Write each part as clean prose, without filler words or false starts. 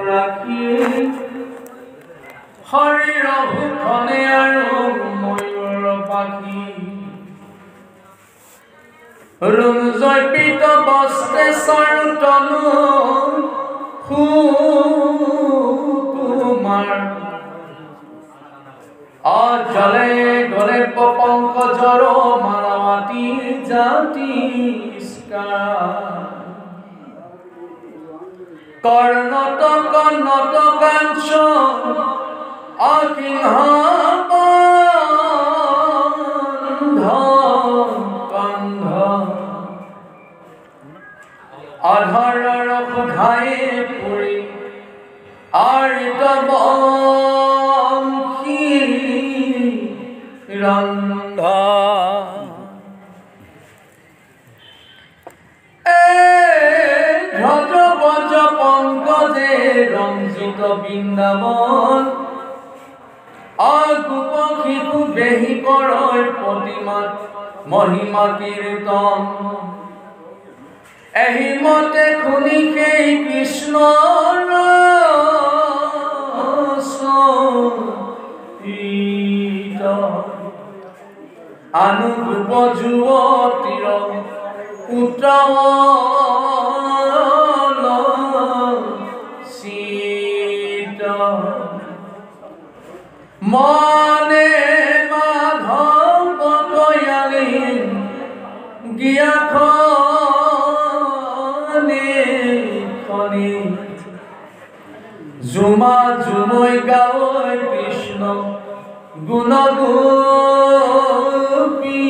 ৰাখি শৰীৰ ভূষণে আৰু ময়ূৰ পাখি ৰুঞ্জয়পিত বস্ত্ৰে চৰতনু সুকুমাৰ অজলে গলে পঙ্কজৰ মালাৱতী জাতি কৰ্ণটক নটকাঞ্চ অসিংহ কন্ধ অধৰৰ সুধাই পুৰি আৰ্ত বংশী ৰন্ধ পঙ্কজে ৰঞ্জিত বৃন্দাবন অগোপ শিশু বেহি কৰয় প্ৰতিমাত মহিমা কীৰ্তন এহিমতে শুনি সেই কৃষ্ণৰ অনুৰূপ যুৱতীৰ পুত্ৰ মনে মাধৱ দয়ালে গিয়াখনে খনি জুমা জুমৈ গাৱৈ কৃষ্ণ গুণ গোপী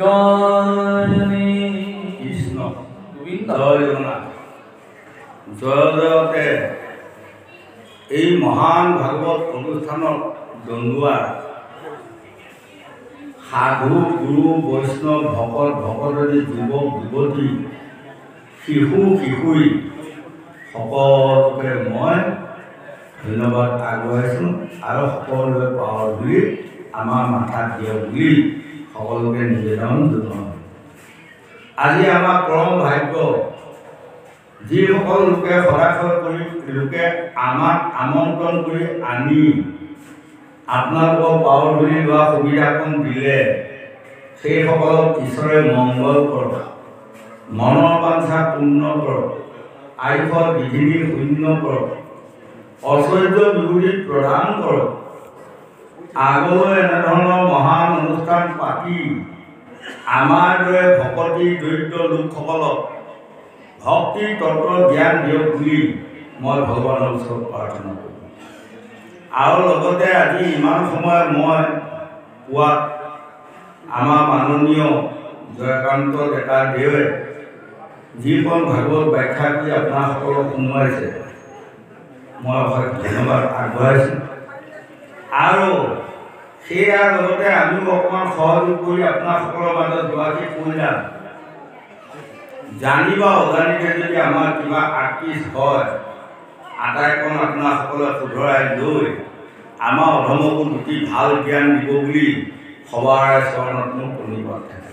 গানে কৃষ্ণ জয় জগন্নাথ জয় জয়তে এই মহান ভাগৱত অনুষ্ঠানত জনোৱা সাধু গুৰু বৈষ্ণৱ ভকত ভকতনী যুৱক যুৱতী শিশু কিশোৰী সকলোকে মই ধন্যবাদ আগবঢ়াইছোঁ আৰু সকলোৱে পাৱাৰ বুলি আমাৰ মাথাত দিয়ক বুলি সকলোকে নিবেদন জনাওঁ। আজি আমাৰ পৰম ভাগ্য যিসকল লোকে সদাশয় কৰি লোকে আমাক আমন্ত্ৰণ কৰি আনি আপোনালোকক পাৱাৰ ধৰি লোৱা সুবিধাকণ দিলে সেইসকলক ঈশ্বৰে মংগল কৰক, মনৰ বাঞ্ছা পূৰ্ণ কৰক, আয়ুষৰ বিঘিনি শূন্য কৰক, ঐশ্বৰ্য বিভূতি প্ৰদান কৰক। আগলৈ এনেধৰণৰ মহান অনুষ্ঠান পাতি আমাৰ দৰে ভকতি দৰিদ্ৰ লোকসকলক ভক্তি তত্ত্ব জ্ঞান দিয়ক বুলি মই ভগৱানৰ ওচৰত প্ৰাৰ্থনা কৰোঁ। আৰু লগতে আজি ইমান সময় মই পোৱাত আমাৰ মাননীয় জয়কান্ত ডেকা দেৱে যিখন ভাগৱত ব্যাখ্যা কৰি আপোনাসকলক শুনোৱাইছে মই অশেষ ধন্যবাদ আগবঢ়াইছোঁ। আৰু সেয়াৰ লগতে আমিও অকণমান সহযোগ কৰি আপোনাসকলৰ মাজত যোৱাকৈ কৈ যাম। জানি বা অজানিতে যদি আমাৰ কিবা আৰ্টিষ্ট হয় আটাইকণ আপোনাসকলে শুধৰাই লৈ আমাৰ অধমকো দুটি ভাল জ্ঞান দিব বুলি সবাৰে চৰণত মোৰ প্ৰণিপাত থাকে।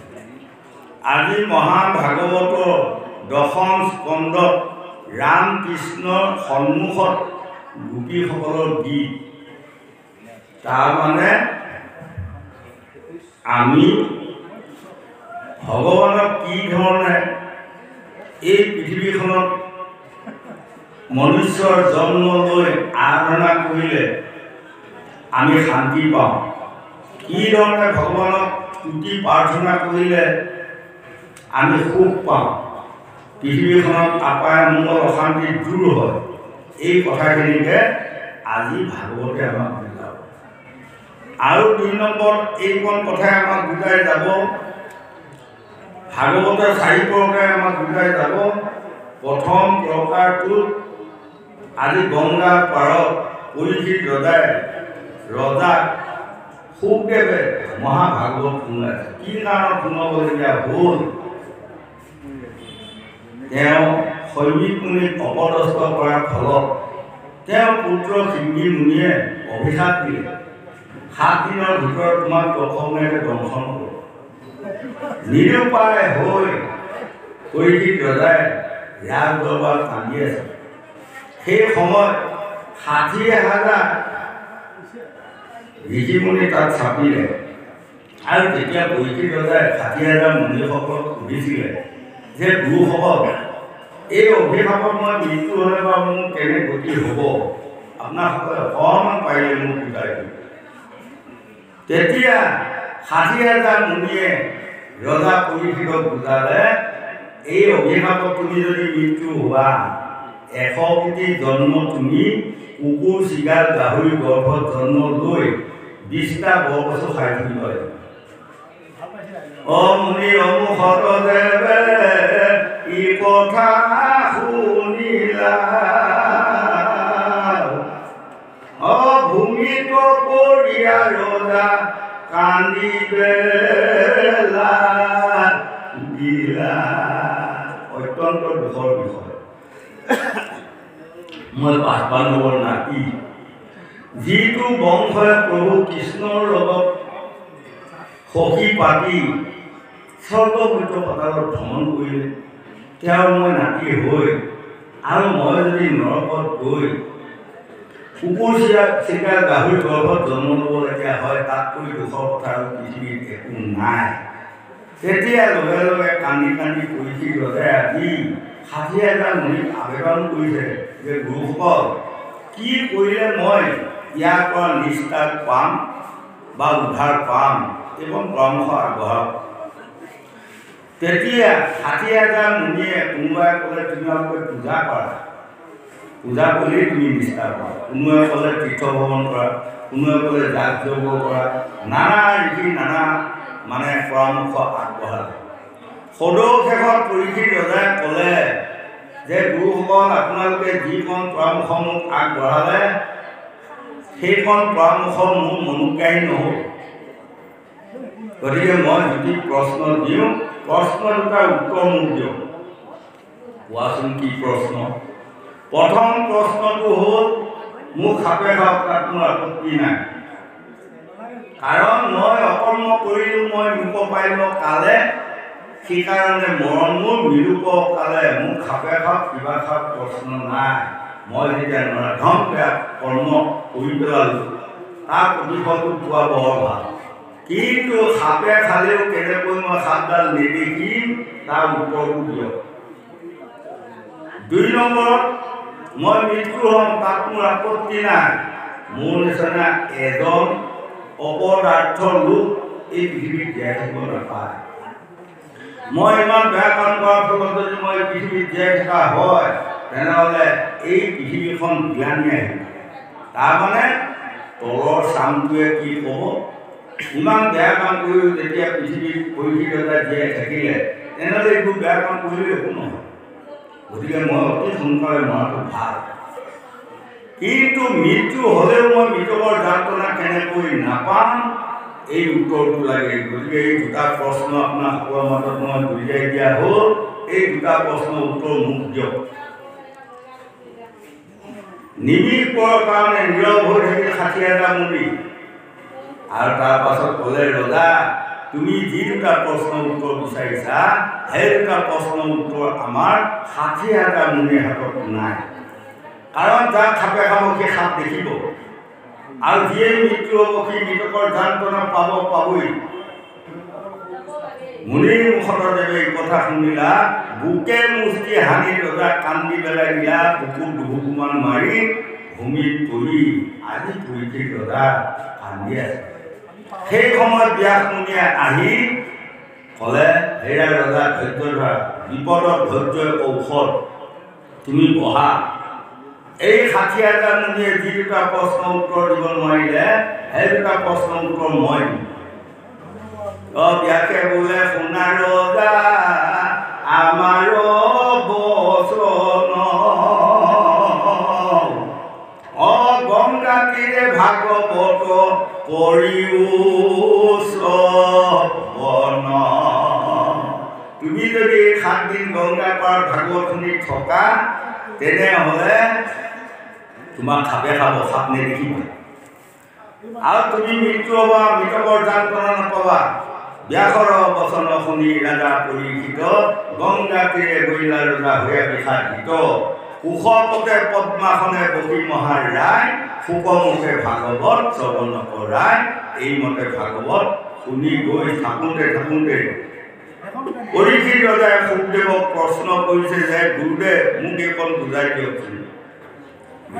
আজি মহান ভাগৱতৰ দশম স্কন্ধত ৰাম কৃষ্ণৰ সন্মুখত গোপীসকলৰ গীত। তাৰমানে আমি ভগৱানক কি ধৰণে এই পৃথিৱীখনত মনুষ্যৰ জন্ম লৈ আৰাধনা কৰিলে আমি শান্তি পাওঁ, কি ধৰণে ভগৱানক তুতি প্ৰাৰ্থনা কৰিলে আমি সুখ পাওঁ, পৃথিৱীখনত আপায় মংগল অশান্তি দূৰ হয়, এই কথাখিনিকে আজি ভাগৱতে আমাক বুজাব। আৰু ২ নম্বৰ এইকণ কথাই আমাক বুজাই যাব, ভাগৱতৰ ৪ প্ৰকাৰে আমাক বুজাই যাব। প্ৰথম প্ৰকাৰটোত আজি গংগাৰ পাৰত পৰীক্ষিত ৰজাক সুখদেৱে মহাভাগৱত শুনাইছে। কি কাৰণত শুনাবলগীয়া হ'ল? তেওঁ শৈবিক মুনিক অপদস্থ কৰাৰ ফলত তেওঁৰ পুত্ৰ সিন্ধি মুনিয়ে অভিশাপ দিলে, 7 দিনৰ ভিতৰত তোমাক দশমেৰে দংশন কৰোঁ। নিৰুপায় হৈ পৰীক্ষিত ৰজাই ৰাগ দৰবাৰ কান্দি আছে। সেই সময়ত 60,000 ঋষিমুনি তাত চাপিলে আৰু তেতিয়া পৰীক্ষিত ৰজাই 60,000 মুনিসকলক সুধিছিলে যে গুৰুসকল, এই অভিশাপত মই মৃত্যু হ'লে বা মোৰ কেনে গতি হ'ব, আপোনাৰসকলে অকণমান পাৰিলে মোক বুজাই দিব। তেতিয়া 60,000 মুনিয়ে ৰজা পৰীক্ষিতক বুজালে, এই অভিশাপত তুমি যদি মৃত্যু হোৱা 100 কোটি জন্ম তুমি কুকুৰ, চিগাৰ, গাহৰি গৰ্ভত জন্ম লৈ 20টা বৰগছো খাই থাকিব লাগিব। অমুনি অমুখত দেৱে ই কথা শুনিলা, ভূমিত পৰিয়া ৰজা কান্দিবে লাগিলা। অত্যন্ত দুখৰ বিষয়। মই 5 নম্বৰ নাতি, যিটো বংশই প্ৰভু কৃষ্ণৰ লগত সখী পাতি স্বৰ্গবৈত পাতালত ভ্ৰমণ কৰিলে, তেওঁৰ মই নাতি হৈ আৰু মই যদি নৰকত গৈ কুকুৰ, চিকাৰ, গাহৰি গৰ্ভত জন্ম ল'বলগীয়া হয়, তাতকৈ দুখৰ কথা আৰু পৃথিৱীত একো নাই। তেতিয়া লগে লগে কান্দি কান্দি পৰীক্ষিত ৰজাই আজি 60,000 মুনিক আবেদন কৰিছে যে গুৰুসকল, কি কৰিলে মই ইয়াৰ পৰা নিস্তাৰ পাম বা উদ্ধাৰ পাম এবং পৰামৰ্শ আগবঢ়াওক। তেতিয়া 60,000 মুনিয়ে কোনোবাই ক'লে তোমালোকে পূজা কৰা, পূজা কৰিলেই তুমি নিস্তাৰ পাবা। কোনোৱে ক'লে তীৰ্থ ভ্ৰমণ কৰা, কোনোৱে ক'লে যাগ যজ্ঞ কৰা, নানা ৰীতি নানা পৰামৰ্শ আগবঢ়ালে। সদৌ পৰীক্ষিত ৰজাই ক'লে যে গুৰুসকল, আপোনালোকে যিখন পৰামৰ্শ মোক আগবঢ়ালে সেইখন পৰামৰ্শ মোৰ মনোগ্ৰাহী নহ'ল। গতিকে মই যদি প্ৰশ্ন দিওঁ, প্ৰশ্ন দুটাৰ উত্তৰ মোক দিয়ক। কোৱাচোন কি প্ৰশ্ন? প্ৰথম প্ৰশ্নটো হ'ল, মোক সাপে খাওক, তাত মোৰ আপত্তি নাই, কাৰণ মই অকৰ্ম কৰিলোঁ, মই মৃত পাৰিব কালে, সেইকাৰণে মৰণ মোৰ বিৰূপ কালে, মোক সাপে খাওক কিবা খাওক প্ৰশ্ন নাই। মই যেতিয়া নৰাধম কৰ্ম কৰি পেলালোঁ তাৰ প্ৰতিফলটো পোৱা বৰ ভাল, কিন্তু সাপে খালেও কেনেকৈ মই সাপডাল নেদেখিম তাৰ উত্তৰটো দিয়ক। 2 নম্বৰত, মই মৃত্যু হ'ম, তাত মোৰ আপত্তি নাই। মোৰ নিচিনা এজন অপদাৰ্থ লোক এই পৃথিৱীত জীয়াই থাকিব নাপায়। মই ইমান বেয়া কাম কৰাৰ ফলত যদি মই পৃথিৱীত জীয়াই থকা হয়, তেনেহ'লে এই পৃথিৱীখন জ্ঞানী আহিব। তাৰমানে তলৰ চামটোৱে কি ক'ব, ইমান বেয়া কাম কৰিও যেতিয়া পৃথিৱীত পৰীক্ষিত ৰজাই জীয়াই থাকিলে, তেনেহ'লে এইবোৰ বেয়া কাম কৰিলেও একো নহয়। গতিকে মই অতি সোনকালে মৰাটো ভাল। কিন্তু মৃত্যু হ'লেও মই মৃতকৰ যাতনা কেনেকৈ নাপাম, এই উত্তৰটো লাগে। গতিকে এই দুটা প্ৰশ্ন আপোনাৰ সকলোৰ মাজত মই বুজাই দিয়া হ'ল। এই দুটা প্ৰশ্নৰ উত্তৰ মোক দিয়ক। নিমিষৰ কাৰণে নীৰৱ হৈ থাকিল 60,000 মুনি, আৰু তাৰ পাছত ক'লে, ৰজা তুমি যি দুটা প্ৰশ্নৰ উত্তৰ বিচাৰিছা সেই দুটা প্ৰশ্নৰ উত্তৰ আমাৰ 60,000 মুনিৰ হাতত নাই। কাৰণ যাক সাপে খাব সেই সাপ দেখিব, আৰু যিয়ে মৃত্যু হ'ব সেই মৃতকৰ যান্ত্ৰণা পাবই। মুনিৰ মুখত দেৱে এই কথা শুনিলা, বুকে মুষ্টি হানি ৰজা কান্দি পেলাই দিলা, বুকুত দুবুকুমান মাৰি ভূমিত পৰি আজি পৰীক্ষিত ৰজা কান্দি আছে। সেই সময়ত ব্যাস মুনিয়ে আহি ক'লে, হেৰা ৰজা ধৈৰ্য ধৰা, বিপদত ধৈৰ্যৰ ঔষধ, তুমি বহা। এই 60,000 মুনিয়ে যি দুটা প্ৰশ্ন উত্তৰ দিব নোৱাৰিলে সেই দুটা প্ৰশ্ন উত্তৰ মই দিম। ব্যাসে বোলে, শুনা ৰজা আমাৰ বচন, গংগা তীৰে ভাগৱত কৰিও শ্ৰৱণ। তুমি যদি 7 দিন গংগা পাৰ ভাগৱত শুনি থকা, তেনেহ'লে তোমাক সাপে খাব, সাপ নেদেখিব, আৰু তুমি মৃত্যু হ'বা, মৃতকৰ যান্ত্ৰণা নাপাবা। ব্যাসৰ বচন শুনি ৰাজা পৰীক্ষিত গংগা তীৰে গৈলা ৰজা হৈ বিষাদিত কুশপতে পদ্মাসনে বহি মহাৰ ৰায় সুকমুখে ভাগৱত শ্ৰৱণ কৰায় এইমতে ভাগৱত শুনি গৈ থাকোঁতে পৰীক্ষিত ৰজাই সুখদেৱক প্ৰশ্ন কৰিছে যে গুৰুদেৱ মোক এইকণ বুজাই দিয়কচোন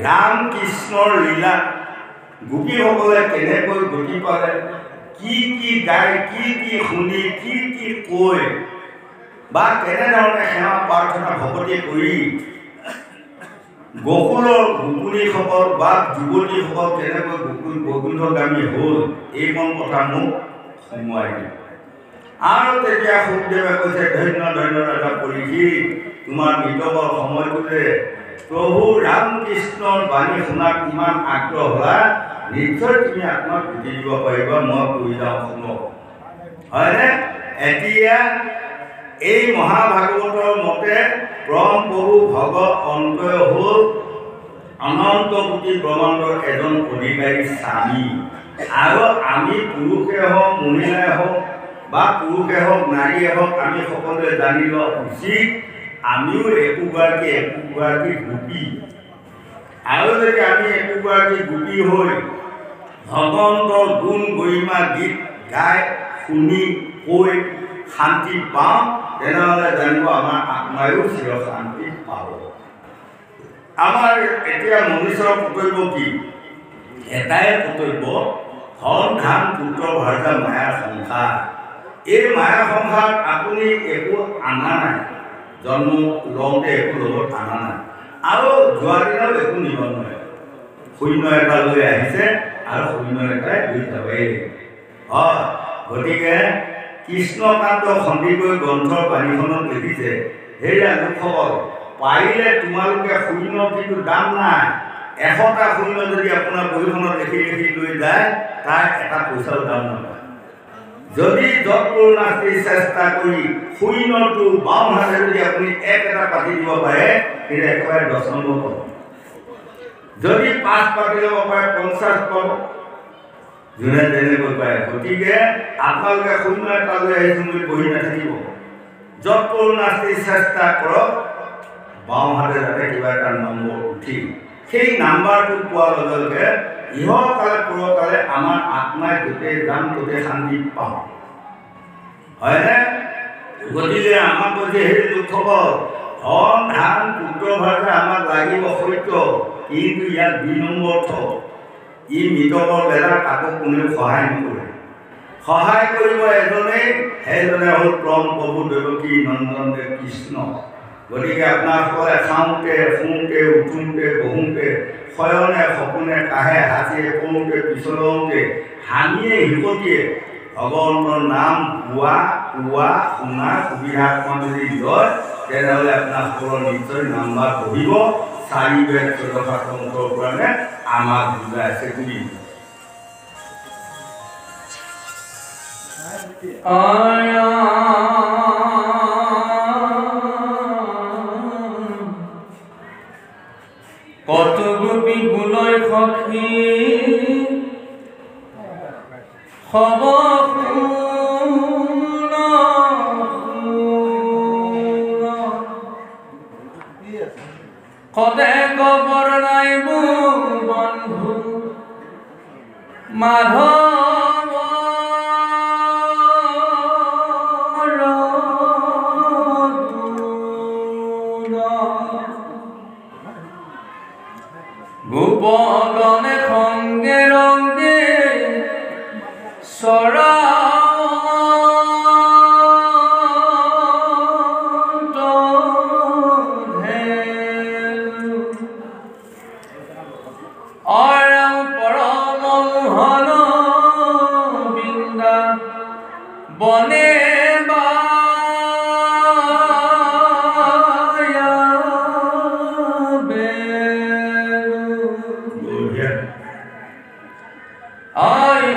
ৰাম কৃষ্ণৰ লীলা গোপীসকলে কেনেকৈ গতি পালে কি গায় কি শুনি কি কৈ বা কেনেধৰণে সেৱা প্ৰাৰ্থনা ভকতি কৰি গকুলৰ গোপিনীসকল বা যুৱতীসকল কেনেকৈ গকুল বৈকুণ্ঠগামী হ'ল এইকণ কথা মোক সোমোৱাই দিয়ে আৰু তেতিয়া সুখদেৱে কৈছে ধন্য ৰাজা পৰীক্ষিত তোমাৰ মৃতকৰ সময়টোতে প্ৰভু ৰামকৃষ্ণৰ বাণী শুনাত ইমান আগ্ৰহ হোৱা নিশ্চয় তুমি আত্মাক পুতি দিব পাৰিবা মই কৈ যাওঁ শুনক হয়নে এতিয়া এই মহাভাগৱতৰ মতে পৰম প্ৰভু ভগ অন্তয় হ'ল অনন্ত কোটি ব্ৰহ্মাণ্ডৰ এজন অধিকাৰী স্বামী আৰু আমি পুৰুষে হওক মহিলাই হওক বা পুৰুষে হওক নাৰীয়ে হওক আমি সকলোৱে জানি লোৱা উচিত আমিও একোগৰাকী গোপী আৰু যদি আমি একোগৰাকী গোপী হৈ ভগৱন্তৰ গুণ গৰিমা গীত গাই শুনি কৈ শান্তি পাওঁ তেনেহ'লে জানিব আমাৰ আত্মায়ো চিৰ শান্তি পাব আমাৰ এতিয়া মনুষ্যৰ কৰ্তব্য কি এটাই কৰ্তব্য ধন ধান পুত্ৰ ভাৰ্যা মায়াৰ সংসাৰ এই মায়াৰ সংসাৰত আপুনি একো আনা নাই জন্ম লওঁতে একো লগত আনা নাই আৰু যোৱা দিনত একো নিব নোৱাৰে শূন্য এটা লৈ আহিছে আৰু শূন্য এটাই লৈ যাবই হয় গতিকে কৃষ্ণকান্ত সন্দিকৈ গ্ৰন্থৰ পানীখনত লিখিছে হেৰা লোকসকল পাৰিলে তোমালোকে শূন্য কিন্তু দাম নাই 100টা শূন্য যদি আপোনাৰ বহীখনত লিখি লৈ যায় তাৰ এটা পইচাও দাম নাপায় যদি যৎপূৰ্ণাস্তি চেষ্টা কৰি শূন্যটো বাওঁ হাতে যদি আপুনি এটা পাতি দিব পাৰে তেতিয়া একেবাৰে 10 নম্বৰ পাব যদি 5 পাতি ল'ব পাৰে 50 পাব যোনে যেনেকৈ পাৰে গতিকে আপোনালোকে শূন্য এটা লৈ আহিছোঁ বুলি বহি নাথাকিব যৎপূৰ্ণাস্তি চেষ্টা কৰক বাওঁ হাতে যাতে কিবা এটা নম্বৰ উঠি সেই নাম্বাৰটো পোৱাৰ লগে লগে ইহকালে পৰকালে আমাৰ আত্মাই গোটেই যান গোটেই শান্তি পাওঁ হয়নে গতিকে আমাক কৈছে সেই লোকসকল ধন ধান পুত্ৰ ভাৰ্যা আমাক লাগিব সত্য কিন্তু ইয়াত 2 নম্বৰ থ ই মৃতকৰ বেলা কাকো কোনেও সহায় নকৰে সহায় কৰিব এজনেই সেইজনে হ'ল পৰম প্ৰভু দেৱকী নন্দন দেৱ কৃষ্ণ গতিকে আপোনালোকে খাওঁতে শুওঁতে উঠোঁতে বহোঁতে শয়নে সপোনে কাহে হাতীয়ে কৰোঁতে পিছলওঁতে হামিয়ে হিকটিয়ে ভগৱন্তৰ নাম গোৱা শুনা সুবিধা অকণমান যদি লয় তেনেহ'লে আপোনালোকৰ নিশ্চয় নাম্বাৰ পঢ়িব 4 বেদ 14 শাস্ত্ৰৰ কাৰণে আমাক বুজাইছে বুলি কত গোপী বুলয় সখী হব কদে কবৰ নাই মোৰ বন্ধু মাধৱ গোপগণে সঙ্গে ৰংগে চৰা বনে I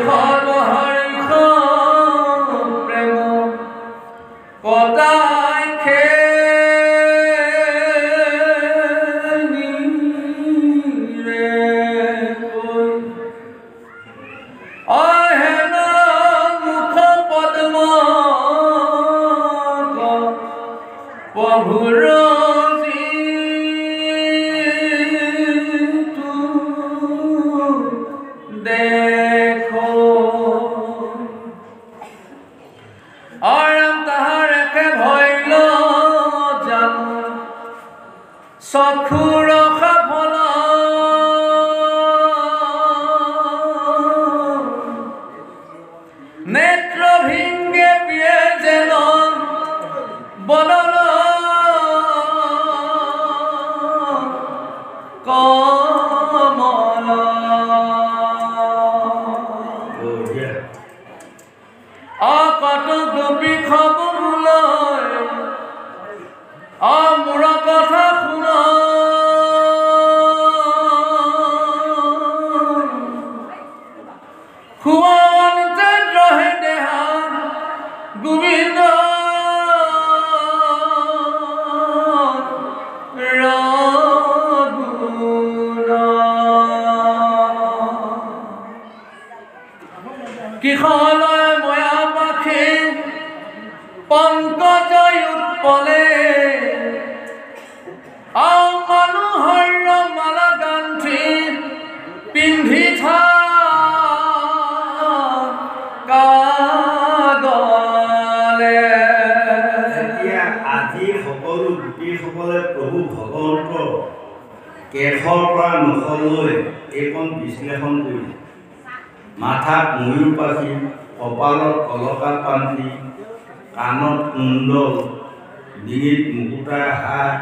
চক্ষুৰ সফল নেত্ৰ ভিংগে পিয়ে যেন বদল কমল অকট গোপী খবৰলৈ মোৰ কথা শুন খুৱন চন্দ্ৰহে দেহা গোবিন্দ কিশলয় ময়া পাখি পংকজ উৎপলে মানুহৰ মালা গান্ধী পিন্ধি কাগলে এতিয়া আজি সকলো গোপীসকলে প্ৰভু ভগৱন্ত কেশৰ পৰা নখলৈ এইখন বিশ্লেষণ কৰিছে মাথাত ময়ূৰ পাখি কপালত কলকা পান্ধি কাণত কুণ্ডল ডিঙিত মুকুতাৰ হাৰ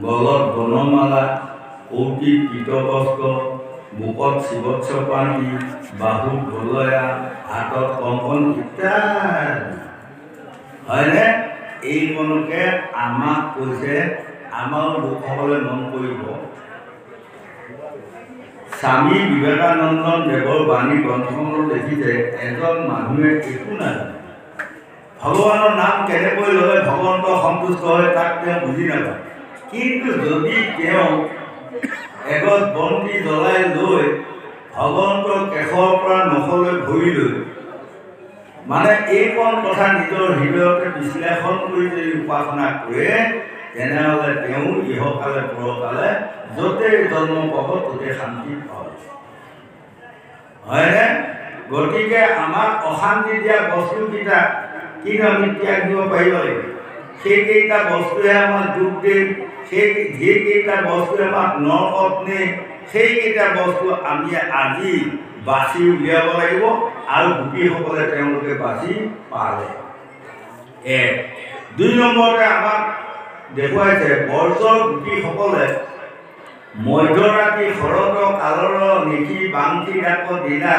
গলত বনমালা কৌটিত পীতবস্ত্ৰ বুকত শিৱৎস পান্ধি বাহুত গলয়া হাতত কংকণ ইত্যাদি হয়নে এইকণকে আমাক কৈছে আমাৰ লোকসকলে মন কৰিব স্বামী বিবেকানন্দ দেৱৰ বাণী গ্ৰন্থখনত দেখিছে এজন মানুহে একো নাজানে ভগৱানৰ নাম কেনেকৈ ল'লে ভগৱন্ত সন্তুষ্ট হয় তাক তেওঁ বুজি নাপায় কিন্তু যদি তেওঁ এগছ বন্তি জ্বলাই লৈ ভগৱন্ত কেশৰ পৰা নখলৈ ভৰি লৈ মানে এইকণ কথা নিজৰ হৃদয়তে বিশ্লেষণ কৰি যদি উপাসনা কৰে তেনেহ'লে তেওঁ ইহকালে পৰকালে য'তেই জন্ম পাব ত'তেই শান্তি পাব হয়নে গতিকে আমাক অশান্তি দিয়া বস্তুকেইটা কিন্তু আমি ত্যাগ দিব পাৰিব লাগিব সেইকেইটা বস্তুৱে আমাক দুখ দিয়ে যিকেইটা বস্তুৱে আমাক নৰকত নিয়ে সেইকেইটা বস্তু আমি আজি বাছি উলিয়াব লাগিব আৰু গোপীসকলে তেওঁলোকে বাছি পালে এক দুই নম্বৰতে আমাক দেখুৱাইছে বৰ্জৰ গোপীসকলে মধ্যৰাতি শৰৎ কালৰ নিশি বাংতি ডাক দিলা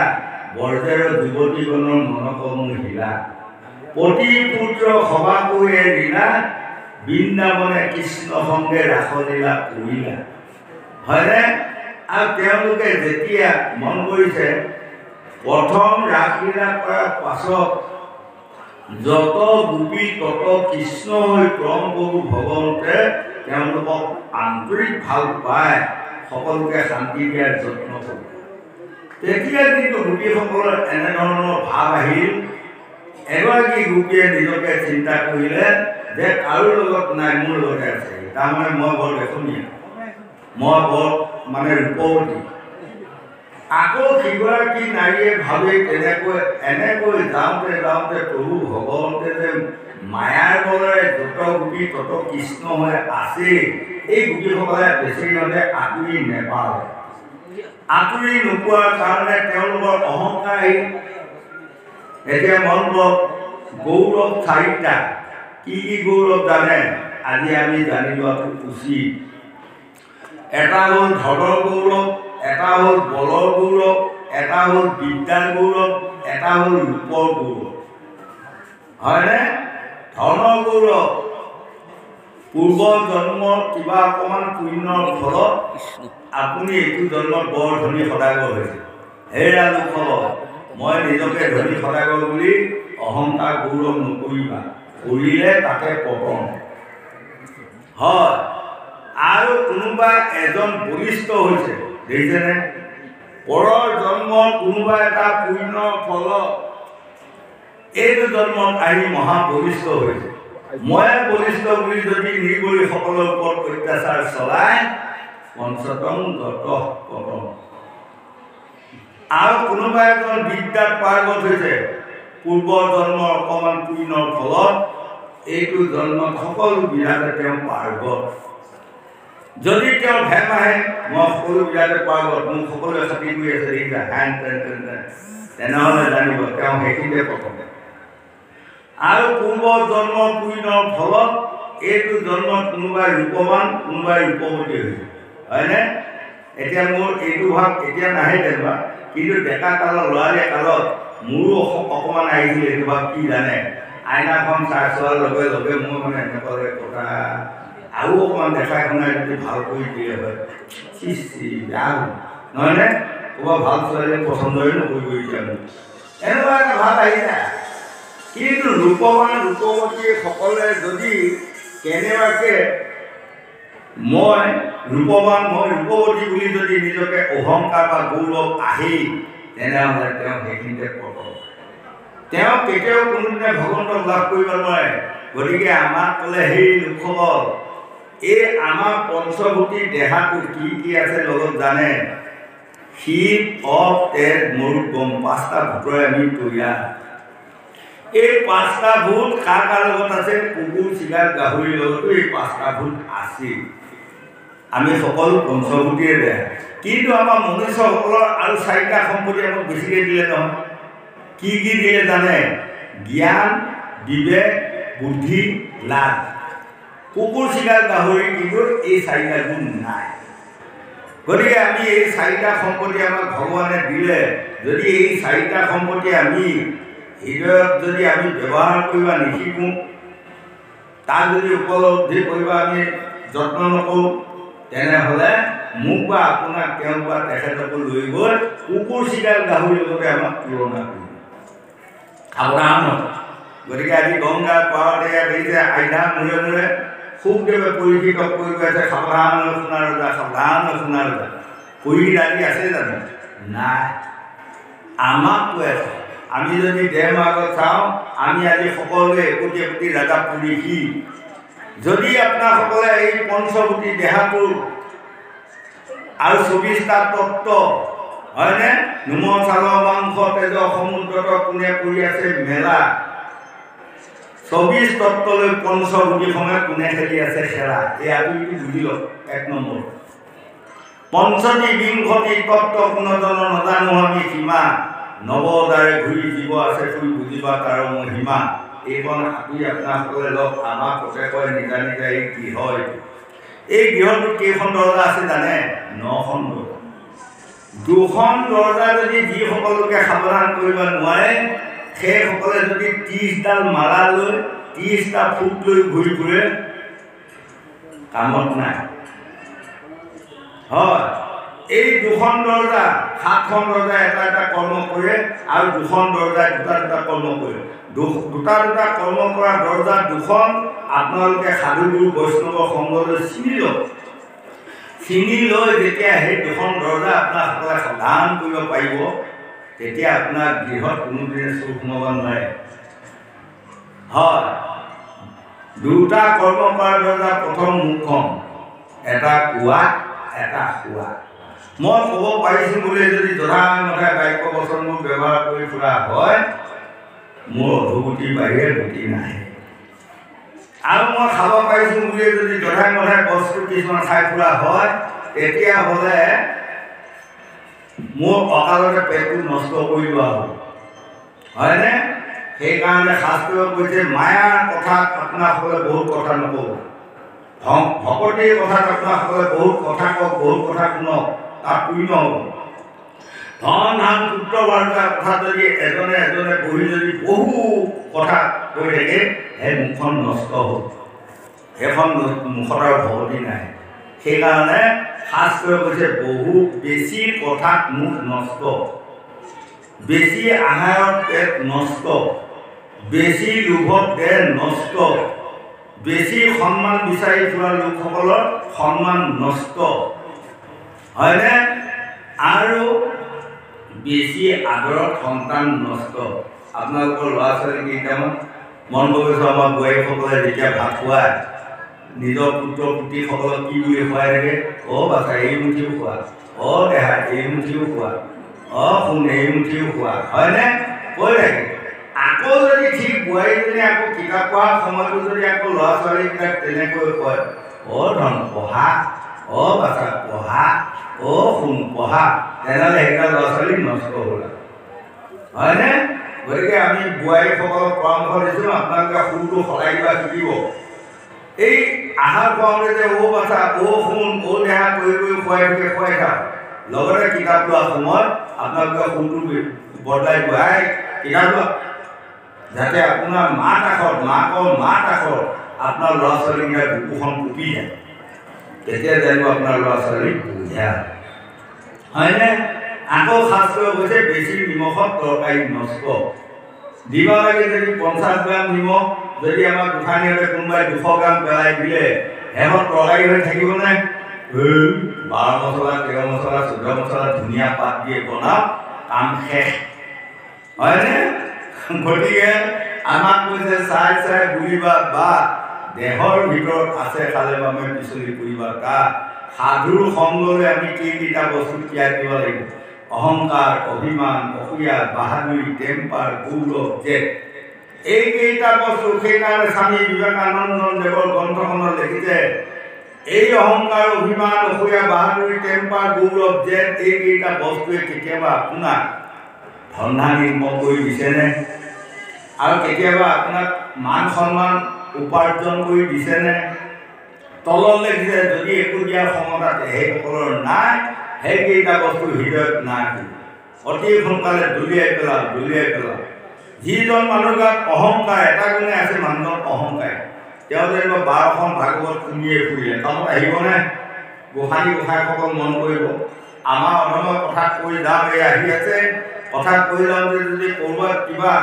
বৰ্জেৰ যুৱতীগণৰ মনকমো হিলা পতি পুত্ৰ সভা কৈয়ে দিলা বৃন্দাবনে কৃষ্ণ সংগে ৰাসলীলা কৰিলা হয়নে আৰু তেওঁলোকে যেতিয়া মন কৰিছে প্ৰথম ৰাসলীলা কৰাৰ পাছত যত গোপী তত কৃষ্ণ হৈ ক্ৰম প্ৰভু ভগৱন্তে তেওঁলোকক আন্তৰিক ভাল পায় সকলোকে শান্তি দিয়াৰ যত্ন কৰে তেতিয়া কিন্তু গোপীসকলৰ এনেধৰণৰ ভাৱ আহিল এগৰাকী গোপীয়ে নিজকে চিন্তা কৰিলে যে কাৰো লগত নাই মোৰ লগতে আছে তাৰমানে মই বৰ দেখনীয়া মই বৰ মানে ৰূপৱতী আকৌ সিগৰাকী নাৰীয়ে ভাবে এনেকৈ যাওঁতে যাওঁতে প্ৰভু ভগৱন্তে যে মায়াৰ বলেৰে যত গোপী তত কৃষ্ণ হৈ আছে এই গোপীসকলে বেছিভাগে আঁতৰি নেপালে আঁতৰি নোপোৱাৰ কাৰণে তেওঁলোকৰ অহংকাৰ এতিয়া মন কৰক গৌৰৱ চাৰিটা কি গৌৰৱ জানে আজি আমি জানি লোৱাটো উচিত এটা হ'ল ধনৰ গৌৰৱ এটা হ'ল বলৰ গৌৰৱ এটা হ'ল বিদ্যাৰ গৌৰৱ এটা হ'ল ৰূপৰ গৌৰৱ হয়নে ধনৰ গৌৰৱ পূৰ্ব জন্মৰ কিবা অকণমান পুণ্যৰ ফলত আপুনি এইটো জন্মত বৰ ধনী সদাগৰ হৈছে হেৰা লোকসকল মই নিজকে ধনী সদাগৰ বুলি অহংকাৰ গৌৰৱ নকৰিবা কৰিলে তাতে পতন হয় আৰু কোনোবা এজন বলিষ্ঠ হৈছে দেখিছেনে পৰৰ জন্মত কোনোবা এটা পুণ্যৰ ফলত এইটো জন্মত আহি মহাবলিষ্ঠ হৈছে মই বলিষ্ঠ বুলি যদি নিৰ্বলীসকলৰ ওপৰত অত্যাচাৰ চলায় পঞ্চতম দত্ত পতন আৰু কোনোবা এজন বিদ্যাত পাৰ্গত হৈছে পূৰ্ব জন্মৰ অকণমান পুণ্যৰ ফলত এইটো জন্মত সকলো বিধাতে তেওঁ পাৰ্গত যদি তেওঁ ভেম আহে মই সকলোবিলাকে পাৰ্গত মোক সকলোৱে খাতি কৰি আছে দেখিছা হেন তেন তেনেহ'লে জানিব তেওঁ সেইখিনিতে প্ৰথম আৰু পূৰ্ব জন্ম পুণ্যৰ ফলত এইটো জন্মত কোনোবাই ৰূপৱান কোনোবাই ৰূপৱতী হৈছে হয়নে এতিয়া মোৰ এইটো ভাৱ এতিয়া নাহে যেনিবা কিন্তু ডেকা কালৰ ল'ৰালীয়া কালত মোৰো অকণমান আহিছিল এইটো ভাৱ কি জানে আইনাখন চাই চোৱাৰ লগে লগে মোৰ মানে এনেকুৱা কথা আৰু অকণমান দেখাই শুনাই যদি ভাল কৰি দিয়ে হয় বেয়া নহয়নে ক'ৰবাত ভাল ছোৱালীয়ে পচন্দই নকৰিব এতিয়া মোক এনেকুৱা এটা ভাৱ আহি যায় কিন্তু ৰূপৱান ৰূপৱতীসকলে যদি কেনেবাকৈ মই ৰূপৱান মই ৰূপৱতী বুলি যদি নিজকে অহংকাৰ বা গৌৰৱ আহেই তেনেহ'লে তেওঁ সেইখিনিতে প্ৰথম তেওঁ কেতিয়াও কোনোদিনে ভগৱন্তক লাভ কৰিব নোৱাৰে গতিকে আমাক ক'লে সেই লোকসকল এই আমাৰ পঞ্চভূতি দেহাটো কি আছে লগত জানে শীত অপ তেজ মৰুত গম পাঁচটা ভূতৰে আমি তৈয়াৰ এই পাঁচটা ভূত কাৰ লগত আছে কুকুৰ চিগাৰ গাহৰিৰ লগতো এই পাঁচটা ভূত আছে আমি সকলো পঞ্চভূতিৰে দেহা কিন্তু আমাৰ মনুষ্যসকলৰ আৰু চাৰিটা সম্পত্তি আমাক বেছিকৈ দিলে নহয় কি দিলে জানে জ্ঞান বিবেক বুদ্ধি লাভ কুকুৰ চিগাৰ গাহৰি কিন্তু এই চাৰিটা গুণ নাই গতিকে আমি এই চাৰিটা সম্পত্তি আমাক ভগৱানে দিলে যদি এই চাৰিটা সম্পত্তি আমি হৃদয়ত যদি আমি ব্যৱহাৰ কৰিব নিশিকোঁ তাক যদি উপলব্ধি কৰিব আমি যত্ন নকৰোঁ তেনেহ'লে মোক বা আপোনাক তেওঁ বা তেখেতকো লৈ গৈ কুকুৰ চিগাৰ গাহৰিৰ লগতে আমাক তুলনা কৰিব সাৱধান গতিকে আজি গংগা পাৰতে দেখিছে আইধা মূৰে মূৰে সুখদেৱে পৰীক্ষিত কৰি গৈ আছে সাৱধান শুনা ৰজা সাৱধান শুনা ৰজা পৰীক্ষিত আজি আছে জানো নাই আমাক কৈ আছে আমি যদি দেহ মাৰ্গত চাওঁ আমি আজি সকলোৱে একোটি একোটি ৰাজা পুৰুষী যদি আপোনাসকলে এই পঞ্চভূতি দেহাটোৰ আৰু 24টা তত্ত্ব হয়নে নোম চাল মাংস তেজ সমুদ্ৰত কোনে কৰি আছে মেলা 24 তত্ত্বলৈ পঞ্চভূতি সময়ত কোনে খেলি আছে খেলা এই আপুনি বুজি লওক 1 নম্বৰ পঞ্চতি বিংশতি তত্ত্ব কোনজন নাজানো আমি সীমা নৱদাৰে ঘূৰি জীৱ আছে তুই বুজিবা তাৰ মহিমা এইখন আপুনি আপোনাসকলে লওক আমাক প্ৰত্যেকৰে নিজা নিজা এই গৃহ এই গৃহটোত কেইখন দৰজা আছে জানে 9খন দৰজা 2খন দৰজা যদি যিসকলকে সাৱধান কৰিব নোৱাৰে সেইসকলে যদি 30ডাল মালা লৈ 30টা ফুট লৈ ঘূৰি ফুৰে কামত নাই হয় এই 2খন দৰজা 7খন দৰজা এটা কৰ্ম কৰে আৰু 2খন দৰজা দুটা কৰ্ম কৰে দুটা কৰ্ম কৰা দৰজা 2খন আপোনালোকে সাধুগুৰু বৈষ্ণৱ সংঘলৈ চিনি লৈ যেতিয়া সেই 2খন দৰজা আপোনাসকলে সাৱধান কৰিব পাৰিব তেতিয়া আপোনাৰ গৃহত কোনোদিনে চুৰ সোমাব নোৱাৰে হয় 2টা কৰ্ম কৰা দৰজা প্ৰথম মুখখন এটা কোৱা এটা শোৱা মই ক'ব পাৰিছোঁ বুলি যদি যথামতে বাক্য বচনবোৰ ব্যৱহাৰ কৰি ফুৰা হয় মোৰ অধোগতিৰ বাহিৰে গতি নাহে আৰু মই খাব পাৰিছোঁ বুলি যদি যথামতে বস্তু কিছুমান খাই ফুৰা হয় তেতিয়াহ'লে মোৰ অকালতে পেটটো নষ্ট কৰি লোৱা হ'ব হয়নে সেইকাৰণে শাস্ত্ৰই কৈছে মায়াৰ কথাত আপোনাসকলে বহুত কথা নক'ব ভকতিৰ কথাত আপোনাসকলে বহুত কথা কওক বহুত কথা শুনক তাত পুণ্য হ'ব ধন ধান পুত্ৰ বাৰ্তাৰ কথা যদি এজনে বহি যদি বহু কথা কৈ থাকে সেই মুখখন নষ্ট হ'ল সেইখন মুখত আৰু ভকতি নাই সেইকাৰণে শাস্ত্ৰই কৈছে বহু বেছি কথাত মুখ নষ্ট বেছি আহাৰত পেট নষ্ট বেছি লোভত দেহ নষ্ট বেছি সন্মান বিচাৰি ফুৰা লোকসকলৰ সন্মান নষ্ট হয়নে আৰু বেছি আদৰত সন্তান নষ্ট আপোনালোকৰ ল'ৰা ছোৱালী কেইটামান মন কৰিছোঁ আমাৰ বোৱাৰীসকলে যেতিয়া ভাত খুৱায় নিজৰ পুত্ৰ পুত্ৰীসকলক কি বুলি খুৱাই থাকে বাচা এই মুঠিও খোৱা দেহা এই মুঠিও খোৱা শুন এই মুঠিও খোৱা হয়নে কৈ থাকে আকৌ যদি ঠিক বোৱাৰীজনী আকৌ কিতাপ পঢ়াৰ সময়তো যদি আকৌ ল'ৰা ছোৱালীকেইটাক তেনেকৈ কয় ধন পঢ়া বাচ্চা পঢ়া শুন পঢ়া তেনেহ'লে সেইকেইটা ল'ৰা ছোৱালী নষ্ট হ'ল হয়নে? গতিকে আমি বোৱাৰীসকলক পৰামৰ্শ দিছোঁ আপোনালোকে সুৰটো সলাই কিবা শিকিব। এই আহাৰ খুৱাওঁতে যে বাচ্চা শুন দেহা কৰি খুৱাই থাক লগতে কিতাপ লোৱাৰ সময়ত আপোনালোকে সুৰটো বদলাই খুৱাই কিতাপ লোৱা যাতে আপোনাৰ মাকৰ মাত আখৰ আপোনাৰ ল'ৰা ছোৱালীকেইটাৰ বুকুখন টুপি যায় তেতিয়া জানিব আপোনাৰ ল'ৰা ছোৱালী বুঢ়া হয়নে? আকৌ শাস্ত্ৰ হৈছে বেছি নিমখত তৰকাৰী নষ্ট দিব লাগে। যদি 50 গ্ৰাম নিমখ যদি আমাৰ গোসাঁনীহঁতে কোনোবাই 200 গ্ৰাম পেলাই দিলে শেষত তৰকাৰী হৈ থাকিবনে? 12 মছলা 13 মছলা 14 মছলা ধুনীয়া পাত দিয়ে বনাওঁ কাম শেষ হয়নে? গতিকে আমাক কৈছে চাই বুলিবা বা দেহৰ ভিতৰত আছে খালে বামে পিছলি কৰিবা কা সাধুৰ সংগলৈ আমি কেইটা বস্তু ত্যাগ দিব লাগিব? অহংকাৰ, অভিমান, অসূয়া, বাহাদুৰি, টেম্পাৰ, গৌৰৱ, জেদ এইকেইটা বস্তু। সেইকাৰণে স্বামী বিবেকানন্দ দেৱৰ গ্ৰন্থখনত লিখিছে এই অহংকাৰ, অভিমান, অসূয়া, বাহাদুৰি, টেম্পাৰ, গৌৰৱ, জেদ এইকেইটা বস্তুৱে কেতিয়াবা আপোনাক ধন্ধা নিৰ্মল কৰি দিছেনে? আৰু কেতিয়াবা আপোনাক মান সন্মান উপাৰ্জন কৰি দিছেনে? তলত লিখিছে যদি একো দিয়াৰ ক্ষমতা সেইসকলৰ নাই সেইকেইটা বস্তু হৃদয়ত নাই অতি সোনকালে দলিয়াই পেলাও। যিজন মানুহ গাত অহংকাৰ এটা গুণে আছে মানুহজন অহংকাৰ তেওঁ যেনিবা 12খন ভাগৱত শুনিয়ে ফুৰিলে কামত আহিবনে? গোসাঁইসকল মন কৰিব। আমাৰ অধমৰ কথা কৈ যাম এই আহি আছে কথা কৈ যাওঁতে যদি ক'ৰবাত কিবা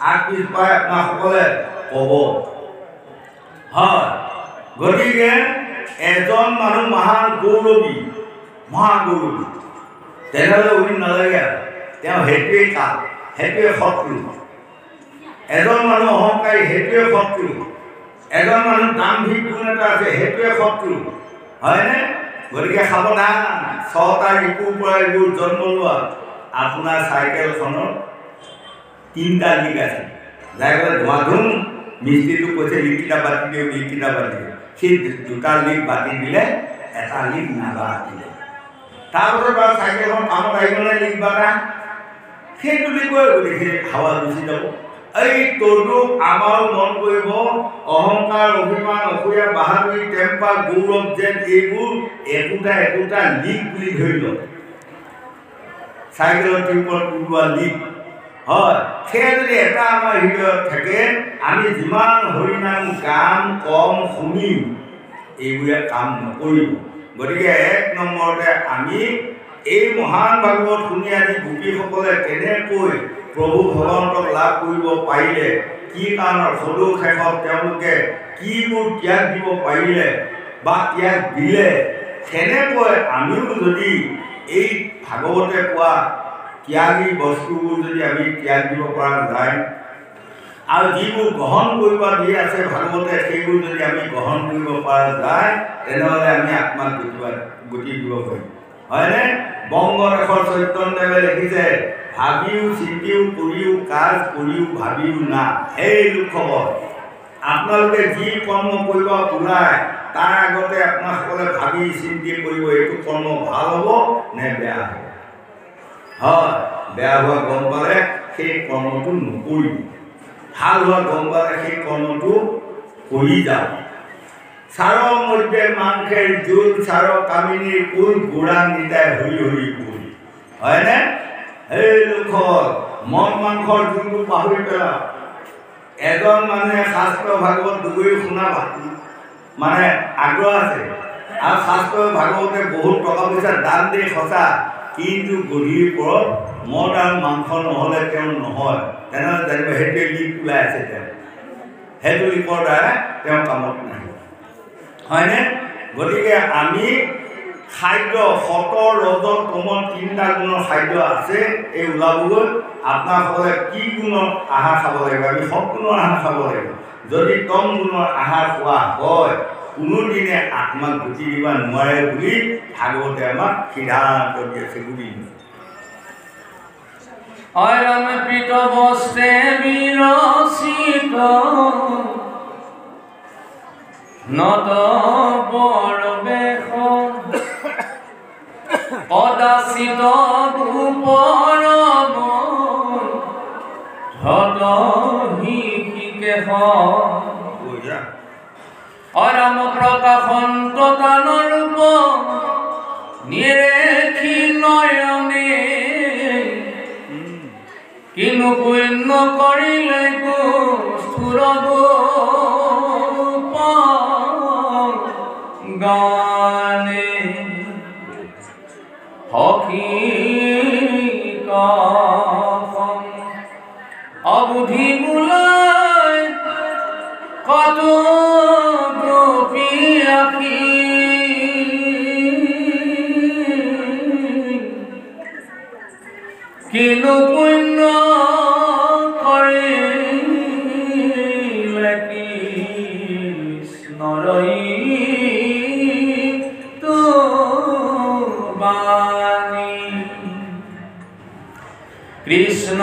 আগ পিছ পাই আপোনাসকলে ক'ব হয়। গতিকে এজন মানুহ মহান গৌৰৱী তেনেহ'লে উৰি নালাগে তেওঁ সেইটোৱেই কাল সেইটোৱে শত্ৰু। এজন মানুহ অহংকাৰী সেইটোৱে শত্ৰু। এজন মানুহ দাম্ভিক গুণ এটা আছে সেইটোৱে শত্ৰু হয়নে? গতিকে সাৱধান 6টা ৰিপুৰ পৰা এইবোৰ জন্ম লোৱা। আপোনাৰ চাইকেলখনৰ 3টা লিক আছে যাই পেলাই ধোঁৱাধুম মিস্ত্ৰীটো কৈছে লিককেইটা বাতি দিয়ক সেই 2টা লিক বাতি দিলে এটা লিক নাবাতিলে। তাৰপিছত বাৰু চাইকেলখন কামত আহিবনে লিক বাটা সেইটো লিকই গোটেইখিনি হাৱা গুচি যাব। এই তদুক আমাৰো মন কৰিব অহংকাৰ, অভিমান, অসূয়া, বাহাদুৰি, টেম্পাৰ, গৌৰৱ, জেদ এইবোৰ একোটা লিক বুলি ধৰি লওক। চাইকেলৰ টিউবত ওলোৱা লিক হয়। সেয়া যদি এটা আমাৰ হৃদয়ত থাকে আমি যিমান হৰিনাম গান কম শুনিম এইবোৰে কাম নকৰিব। গতিকে 1 নম্বৰতে আমি এই মহান ভাগৱত শুনি আজি গোপীসকলে কেনেকৈ প্ৰভু ভগৱন্তক লাভ কৰিব পাৰিলে, কি কাৰণত সদৌ শেষত তেওঁলোকে কিবোৰ ত্যাগ দিব পাৰিলে বা ত্যাগ দিলে, সেনেকৈ আমিও যদি এই ভাগৱতে কোৱা ত্যাগী বস্তুবোৰ যদি আমি ত্যাগ দিব পৰা যায় আৰু যিবোৰ গ্ৰহণ কৰিব দি আছে ভাগৱতে সেইবোৰ যদি আমি গ্ৰহণ কৰিব পৰা যায় তেনেহ'লে আমি আত্মাক গতি দিব পাৰিম হয়নে? বংগদেশৰ চৈতন্যদেৱে লিখিছে ভাবিও চিন্তিও কৰিও কাজ কৰিও ভাবিও না। সেই লোকসকল আপোনালোকে যি কৰ্ম কৰিব ওলায় তাৰ আগতে আপোনাসকলে ভাবি চিন্তি কৰিব এইটো কৰ্ম ভাল হ'ব নে বেয়া হ'ব। হয়, বেয়া হোৱা গম পালে সেই কৰ্মটো নকৰিব, ভাল হোৱা গম পালে সেই কৰ্মটো কৰি যাওক। চাৰ মধ্যে মাংসেৰ জোল চাৰ কামিনীৰ কুল গোড়া নিতাই হৰি হৰি কুল হয়নে? সেই লোকসকল মন মাংসৰ জোলটো পাহৰি পেলাওক। এজন মানুহে শাস্ত্ৰ ভাগৱত দুগুৰি শুনা মানে আগ্ৰহ আছে আৰু শাস্ত্ৰ ভাগৱতে বহুত টকা পইচা দান দিয়ে সঁচা, কিন্তু গধূলিৰ পৰত মদ আৰু মাংস নহ'লে তেওঁ নহয়। তেনেহ'লে জানিব সেইটোৱে লিক ওলাই আছে তেওঁ, সেইটো লিকৰ দ্বাৰা তেওঁ কামত নাহিব হয়নে? গতিকে আমি খাদ্য সতৰ ৰজত তমত 3টা গুণৰ খাদ্য আছে এই ওলাবলৈ আপোনাসকলে কি গুণৰ আহাৰ খাব লাগিব? আমি সৎগুণৰ আহাৰ খাব লাগিব। যদি তম গুণৰ আহাৰ খোৱা হয় কোনোদিনে আত্মাক গতি দিব নোৱাৰে বুলি ভাগৱতে আমাক সিদ্ধান্ত দি আছে বুলি। অয়ম পিত বস্ত্ৰে বিৰচিত নত বৰ বেশ কদাচিত দুপৰম ধতহি শিকেশ অৰাম প্ৰকাশন্ত তানৰূপ নিৰেখি নয়নে কিনো পুণ্য কৰিলে স্থূৰ গানে হকি অবুধি মূলাই কত গোপী আখি কিনো পুণ্য কৰিলে কৃষ্ণৰই তো বাণী কৃষ্ণ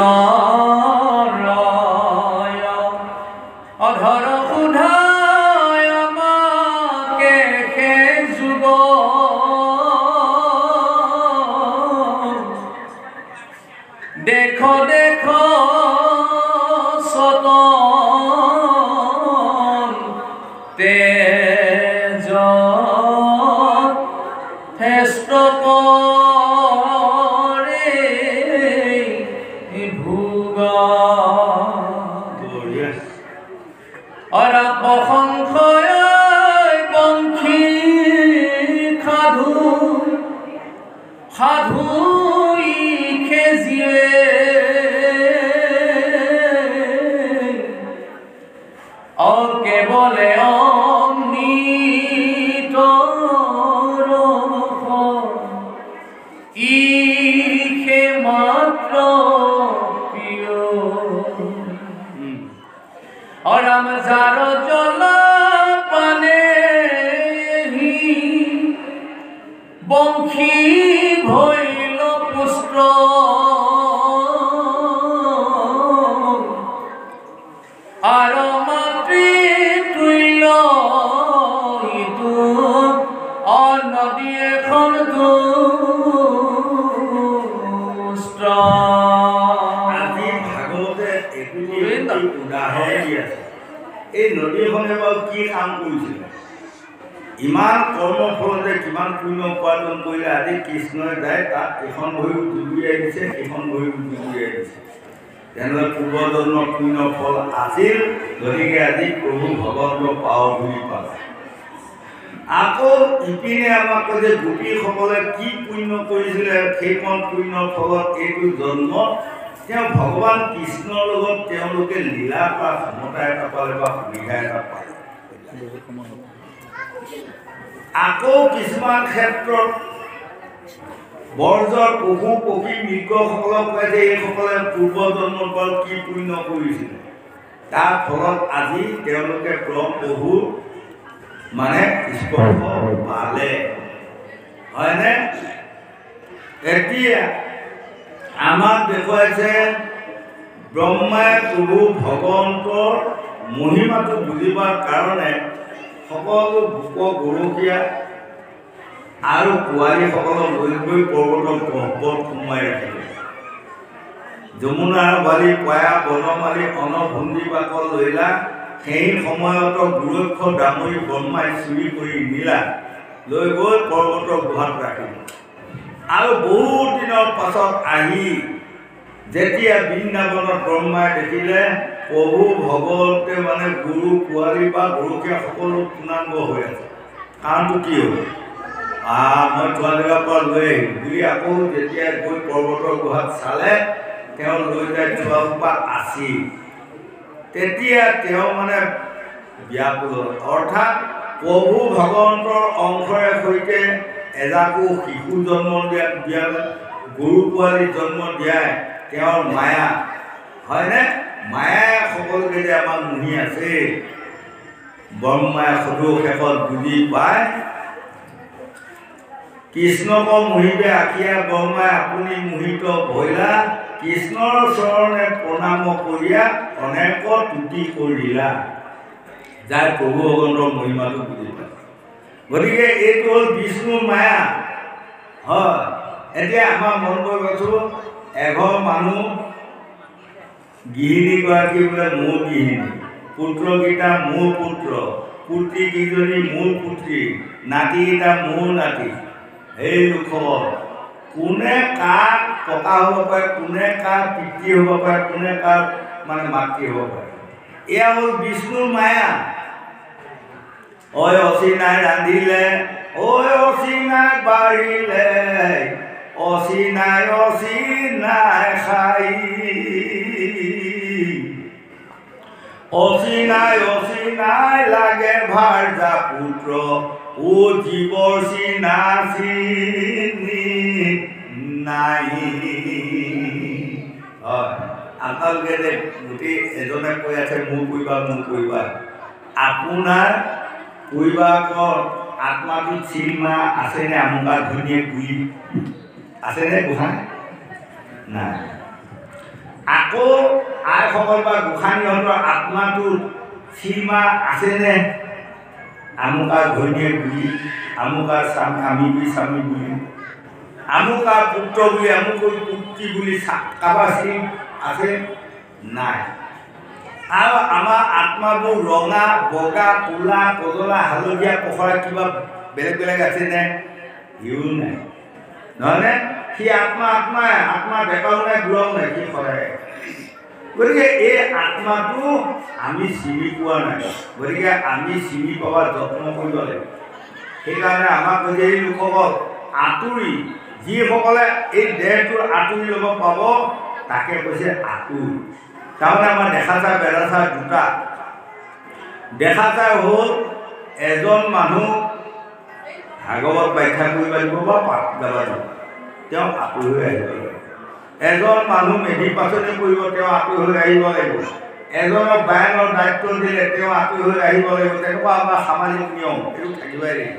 অধৰ সুধায় মাকে যুগ দেখ দেখ সতন তেজ থেষ্ট কৰে ভোগ অৰা প্ৰশংসয় বংশী সাধু সাধু খেজিয়ে কেৱলে অমৃত ইখে মাত্ৰ প্ৰিয় অৰাম যাৰ জল পানে বংশী ভৈল পুষ্ট আৰ মাতৃ তুল্য ইটো অনদী এখন দুষ্ট আজি ভাগৱতে একোটি উদাহৰণ দি আছে এই নদীখনে বাৰু কি কাম কৰিছিলে ইমান কৰ্মফলতে কিমান পুণ্য উপাৰ্জন কৰিলে আজি কৃষ্ণই যায় তাত এখন ভৰিও ডুবিয়াই দিছে সেইখন ভৰিও ডুবিয়াই দিছে তেনেহ'লে পূৰ্বজন্মৰ পুণ্য ফল আছিল গতিকে আজি প্ৰভু ভগৱন্তৰ পাওঁ বুলি পালে আকৌ ইপিনে আমাক কয় যে গোপীসকলে কি পুণ্য কৰিছিলে সেইখন পুণ্যৰ ফলত এইটো জন্ম তেওঁ ভগৱান কৃষ্ণৰ লগত তেওঁলোকে লীলা কৰা ক্ষমতা এটা পালে বা সুবিধা এটা পালে আকৌ কিছুমান ক্ষেত্ৰত বৰ্জৰ পশু পক্ষী মৃগসকলক কয় যে এইসকলে পূৰ্বজন্মৰ পৰা কি পুণ্য কৰিছিলে তাৰ ফলত আজি তেওঁলোকে প্ৰভু মানে স্পৰ্শ পালে হয়নে এতিয়া আমাক দেখুৱাইছে ব্ৰহ্মাই প্ৰভু ভগৱন্তৰ মহিমাটো বুজিবৰ কাৰণে সকলো ভোক গৰখীয়া আৰু পোৱালীসকলক লৈ গৈ পৰ্বতৰ গহ্বৰত সোমাই ৰাখিলে যমুনাৰ বালি পয়া বনমালী অনভুন্দি বাকল লৈলা সেই সময়ত গুৰক্ষ ডামৰি ব্ৰহ্মাই চুৰি কৰি নিলা লৈ গৈ পৰ্বতৰ গুহাত ৰাখিলে আৰু বহুত দিনৰ পাছত আহি যেতিয়া বৃন্দাবনত ব্ৰহ্মাই দেখিলে প্ৰভু ভগৱন্তে মানে গুৰু পোৱালী বা গৰখীয়া সকলো পূৰ্ণাংগ হৈ আছে কাৰণটো কি হ'ল মই তোৱা জেগাৰ পৰা লৈ আহিম বুলি আকৌ যেতিয়া গৈ পৰ্বতৰ গুহাত চালে তেওঁ লৈ যায় থোৱা আছিল তেতিয়া তেওঁ মানে ব্যাকুল অৰ্থাৎ প্ৰভু ভগৱন্তৰ অংশৰে সৈতে এজাকো শিশু জন্ম দিয়া গৰু পোৱালি জন্ম দিয়াই তেওঁৰ মায়া হয়নে মায়াই সকলোকে যে আমাক মুহি আছে ব্ৰহ্মাই সদৌ শেষত বুজি পায় কৃষ্ণক মোহিবে আখিয়া ব্ৰহ্মাই আপুনি মোহিত ভৈলা কৃষ্ণৰ চৰণে প্ৰণাম কৰিয়া অনেক তুতি কৰিলা যাই প্ৰভু ভগৱন্তৰ মহিমাটো বুজি পায় গতিকে এইটো হ'ল বিষ্ণুৰ মায়া হয়। এতিয়া আমাৰ মন কৰিবচোন, এঘৰ মানুহ গৃহিণীগৰাকী বোলে মোৰ গৃহিণী, পুত্ৰকেইটা মোৰ পুত্ৰ, পুত্ৰীকেইজনী মোৰ পুত্ৰী, নাতিকেইটা মোৰ নাতি। সেই লোকসকল কোনে কাৰ ককা হ'ব পাৰে, কোনে কাৰ পিতৃ হ'ব পাৰে, কোনে কাৰ মানে মাতৃ হ'ব পাৰে। এয়া হ'ল বিষ্ণুৰ মায়া। ঐ অচিনাই ৰান্ধিলে, ঐ অচিনাই বাঢ়িলে, অচিনাই অচিনাই খাই, অচিনাই অচিনাই লাগে ভাৰ্যা পুত্ৰ, ও জীৱৰ চিনা চিনি নাই। হয়, আপোনালোকে যে গোটেই এজনে কৈ আছে মোৰ কৰিবা মোৰ কৰিবা, আপোনাৰ পৰিবাৰৰ আত্মাটোত চিমা আছেনে? আমুকা ধনীয়ে গুৰি আছেনে গোসাঁই? নাই। আকৌ আইসকল বা গোসাঁনীহঁতৰ আত্মাটোত চিমা আছেনে? আমুকা ধনীয়ে গুৰি, আমুকা স্বামী আমি বুলি স্বামী বুলি, আমুকা পুত্ৰ বুলি আমুক পুত্ৰী বুলি কাৰোবাৰ চিম আছে? নাই। আৰু আমাৰ আত্মাবোৰ ৰঙা, বগা, ক'লা, কজলা, হালধীয়া, পখৰা কিবা বেলেগ বেলেগ আছেনে? ইও নাই, নহয়নে? সি আত্মা ডেকাও নাই, বুঢ়াও নাই, সি সদায়। গতিকে এই আত্মাটো আমি চিনি পোৱা নাই। গতিকে আমি চিনি পাব যত্ন কৰিব লাগিব। সেইকাৰণে আমাক কৈছে এই লোকসকল আঁতৰি, যিসকলে এই দেহটোৰ আঁতৰি ল'ব পাব তাকে কৈছে আঁতৰি। তাৰমানে আমাৰ দেখাচাৰ বেদাচাৰ দুটা। দেখাচাৰ হ'ল এজন মানুহ ভাগৱত ব্যাখ্যা কৰিব লাগিব বা পাঠ গাব লাগিব, তেওঁ আঁতৰি হৈ আহিব লাগিব। এজন মানুহ মেধি পাচনি কৰিব, তেওঁ আঁতৰি হৈ আহিব লাগিব। এজনক বায়নৰ দায়িত্ব দিলে তেওঁ আঁতৰি হৈ আহিব লাগিব। তেনেকুৱা আমাৰ সামাজিক নিয়ম, এইটো থাকিবই লাগিব।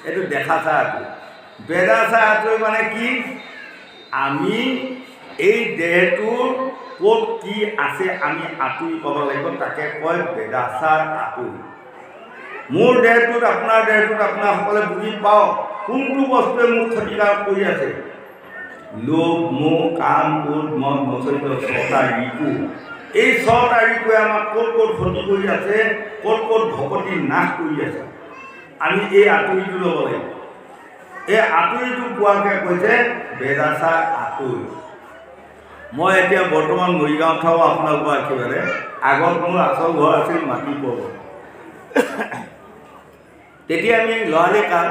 এইটো দেখাচাৰ আঁতৰি। বেদাচাৰ আঁতৰি মানে কি? আমি এই দেহটোৰ ক'ত কি আছে আমি আঁতৰি পাব লাগিব, তাকে কয় বেদাচাৰ আঁতৰি। মোৰ দেহটোত আপোনাৰ দেহটোত আপোনাৰসকলে বুজি পাওক কোনটো বস্তুৱে মোক ক্ষতিকাৰক কৰি আছে। লোভ, মোহ, কাম, ক্ৰোধ, মদ, মৎসৰ্য, ছটা ৰিপু। এই ছটা ৰিপুৱে আমাক ক'ত ক'ত ক্ষতি কৰি আছে, ক'ত ক'ত ভকতি নাশ কৰি আছে, আমি এই আঁতৰিটো ল'ব লাগিব। এই আঁতৰিটো পোৱাকৈ কৈছে বেদাচাৰ আঁতৰি। মই এতিয়া বৰ্তমান মৰিগাঁৱত থাকোঁ, আপোনালোকৰ একেবাৰে আগত মোৰ আচল ঘৰ আছিল মাটি পৰ্বত। তেতিয়া আমি ল'ৰালি কাল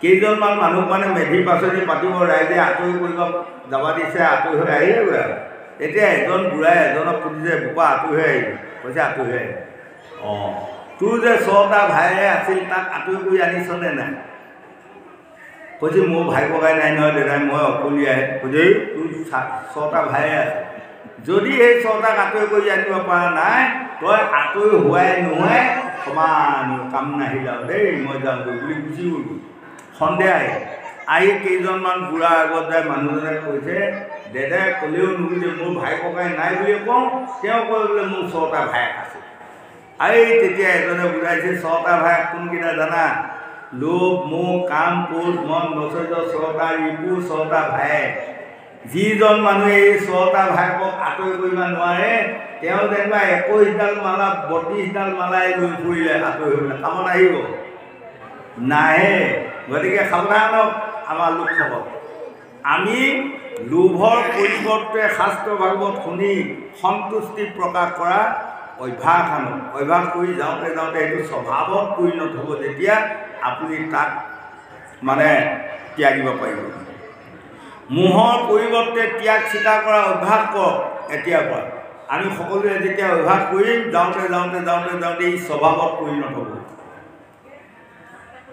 কেইজনমান মানুহক মানে মেধি পাচনি পাতিব, ৰাইজে আঁতৰি কৰিব যাব দিছে, আঁতৰি হৈ আহিলেগৈ আৰু। এতিয়া এজন বুঢ়াই এজনক সুধিছে, বোপা আঁতৰি হৈ আহিব? কৈছে আঁতৰি হৈ আহিব। অঁ, তোৰ যে ছটা ভাইয়ে আছিল তাক আঁতৰি কৰি আনিছনে নাই? কৈছে মোৰ ভাই ককাই নাই নহয় দেউতাই, মই অকলীয়াহে। কৈছে তোৰ ছটা ভাইয়ে আছে, যদি সেই ছটাক আঁতৰি কৰি আনিব পৰা নাই, তই আঁতৰি হোৱাই নোহোৱাই সমান কাম নাহিল আৰু দেই, মই যাওঁগৈ বুলি গুচি গ'লো। সন্ধিয়া আহি কেইজনমান বুঢ়াৰ আগত যায় মানুহজনে কৈছে, দেউতাই ক'লেও নুবুজে, মোৰ ভাই ককাই নাই বুলি কওঁ, তেওঁ কয় বোলে মোৰ ছটা ভায়েক আছে। এই তেতিয়া এজনে বুজাইছে ছটা ভায়েক কোনকেইটা জানা? লোভ, মোহ, কাম, ক্ৰোধ, মদ, মৎসৰ্য, ছটা ৰিপু, ছটা ভায়েক। যিজন মানুহে এই ছটা ভায়েকক আঁতৰি কৰিব নোৱাৰে, তেওঁ যেনিবা 21ডাল মালা 32ডাল মালাই লৈ ফুৰিলে আঁতৰি হৈ কামত আহিব নাহে। গতিকে সাৱধান হওক আমাৰ লোকসকল। আমি লোভৰ পৰিৱৰ্তে শাস্ত্ৰ ভাগৱত শুনি সন্তুষ্টি প্ৰকাশ কৰা অভ্যাস আনক। অভ্যাস কৰি যাওঁতে যাওঁতে এইটো স্বভাৱত পৰিণত হ'ব, যেতিয়া আপুনি তাক মানে ত্যাগিব পাৰিব। মোহৰ পৰিৱৰ্তে ত্যাগ স্বীকাৰ কৰা অভ্যাস কৰক এতিয়াৰ পৰা। আমি সকলোৱে যেতিয়া অভ্যাস কৰিম, যাওঁতে যাওঁতে যাওঁতে যাওঁতে ই স্বভাৱত পৰিণত হ'ব।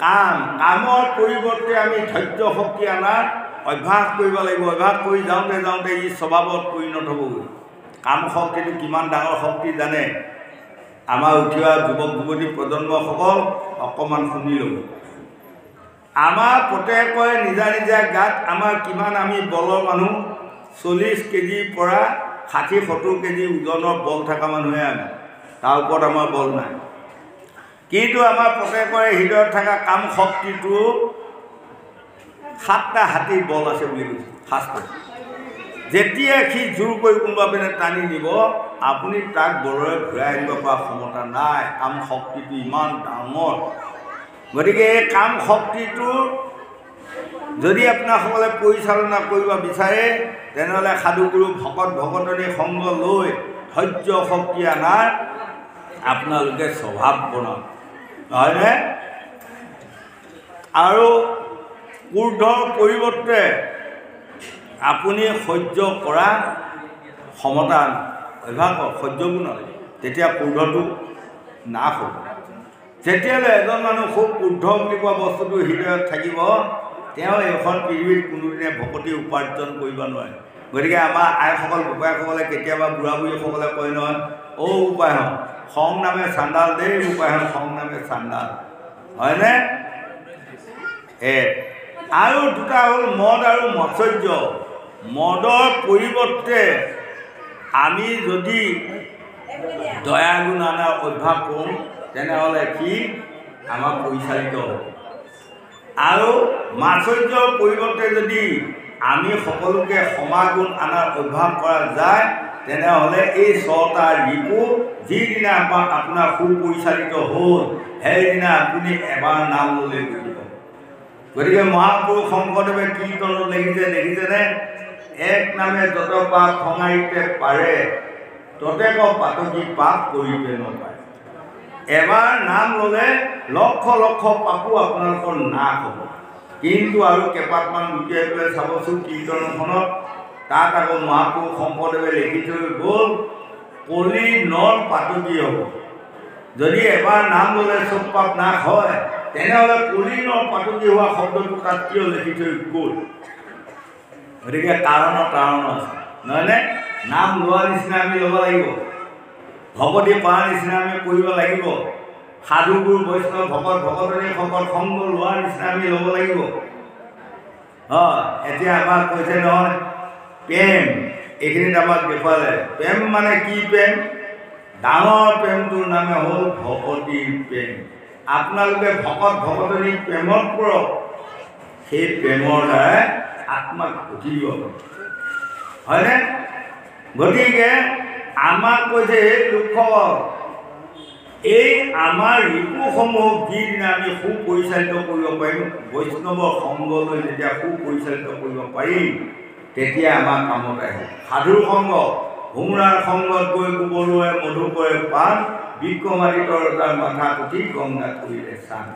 কামৰ পৰিৱৰ্তে আমি ধৈৰ্য শক্তি অনাৰ অভ্যাস কৰিব লাগিব। অভ্যাস কৰি যাওঁতে যাওঁতে ই স্বভাৱত পৰিণত হ'বগৈ। কাম শক্তিটো কিমান ডাঙৰ শক্তি জানে? আমাৰ উঠি অহা যুৱক যুৱতী প্ৰজন্মসকল অকণমান শুনি ল'ব। আমাৰ প্ৰত্যেকৰে নিজা নিজা গাত আমাৰ কিমান আমি বলৰ মানুহ, 40 কেজিৰ পৰা 60-70 কেজি ওজনৰ বল থকা মানুহে আমি, তাৰ ওপৰত আমাৰ বল নাই। কিন্তু আমাৰ প্ৰত্যেকৰে হৃদয়ত থকা কাম শক্তিটো 7টা হাতীৰ বল আছে বুলি কৈছে শাস্ত্ৰত। যেতিয়া সি জোৰ কৰি কোনোবা পিনে টানি নিব আপুনি তাক বলেৰে ঘূৰাই আনিব পৰা ক্ষমতা নাই। কাম শক্তিটো ইমান ডাঙৰ। গতিকে এই কাম শক্তিটো যদি আপোনাসকলে পৰিচালনা কৰিব বিচাৰে তেনেহ'লে সাধুগুৰু ভকত ভকতনী সংগ লৈ ধৈৰ্য শক্তি আনাৰ আপোনালোকে স্বভাৱ বনাওক, নহয়নে? আৰু ক্ৰোধৰ পৰিৱৰ্তে আপুনি সহ্য কৰা ক্ষমতা অভ্যাস সহ্য গুণ, তেতিয়া ক্ৰোধটো নাশ হ'ব। যেতিয়ালৈ এজন মানুহ খুব ক্ৰোধ বুলি কোৱা বস্তুটো হৃদয়ত থাকিব তেওঁ এখন পৃথিৱীত কোনোদিনে ভকতি উপাৰ্জন কৰিব নোৱাৰে। গতিকে আমাৰ আইসকল বোপাইসকলে কেতিয়াবা বুঢ়া বুঢ়ীসকলে কয় নহয়, অ' উপায়ন খং নামে চাণ্ডাল দেই, উপায়ন খং নামে চাণ্ডাল, হয়নে? আৰু দুটা হ'ল মদ আৰু মৎসৰ্য। মদৰ পৰিৱৰ্তে আমি যদি দয়াগুণ অনাৰ অভ্যাস কৰোঁ তেনেহ'লে কি আমাৰ পৰিচালিত হ'ব। আৰু মাধুৰ্যৰ পৰিৱৰ্তে যদি আমি সকলোকে সমাগুণ অনাৰ অভ্যাস কৰা যায় তেনেহ'লে এই 6টা ৰিপু যিদিনা আপোনাৰ সুপৰিচালিত হ'ল সেইদিনা আপুনি এবাৰ নাম ল'লে বুজিব। গতিকে মহাপুৰুষ শংকৰদেৱে কীৰ্তনত দেখিছেনে? এক নামে যত পাপ খঙাইতে পাৰে ততে পাতকী পাপ কৰিতে নপায়। এবাৰ নাম ল'লে লক্ষ লক্ষ পাপো আপোনালোকৰ নাশ হ'ব। কিন্তু আৰু কেইপাতমান লুটিয়াই পেলাই চাবচোন কীৰ্তনখনত, তাত আকৌ মহাপুৰুষ শংকৰদেৱে লিখি থৈ গ'ল কলি নৰ পাতকী হ'ব। যদি এবাৰ নাম ল'লে চব পাপ নাশ হয় তেনেহ'লে কলি নৰ পাতকী হোৱা শব্দটো তাত কিয় লিখি থৈ গ'ল? গতিকে কাৰণ আছে, নহয়নে? নাম লোৱাৰ নিচিনা আমি ল'ব লাগিব, ভকতি কৰাৰ নিচিনা আমি কৰিব লাগিব, সাধুগুৰু বৈষ্ণৱ ভকত ভকতনী ভকত সংগ লোৱাৰ নিচিনা আমি ল'ব লাগিব। এতিয়া আমাক কৈছে নহয় প্ৰেম, এইখিনিত আমাক দেখুৱালে প্ৰেম মানে কি প্ৰেম? ডাঙৰ প্ৰেমটোৰ নামে হ'ল ভকতিৰ প্ৰেম। আপোনালোকে ভকত ভকতনী প্ৰেমত পৰক, সেই প্ৰেমৰ দ্বাৰাই আত্মাক উঠিব, হয়নে? গতিকে আমাক কৈছে এই লোকসকল এই আমাৰ ৰিপুসমূহক যিদিনা আমি সুপৰিচালিত কৰিব পাৰিম, বৈষ্ণৱৰ সংগলৈ যেতিয়া সুপৰিচালিত কৰিব পাৰিম তেতিয়া আমাৰ কামত আহিব। সাধুৰ সংগ, ভোমোৰাৰ সংগত গৈ গোবৰুৱাই মধু কৰে পাণ, বিক্ৰমাদিত্যৰ ৰজাৰ মাথা পুতি গংগাত কৰিলে স্নান।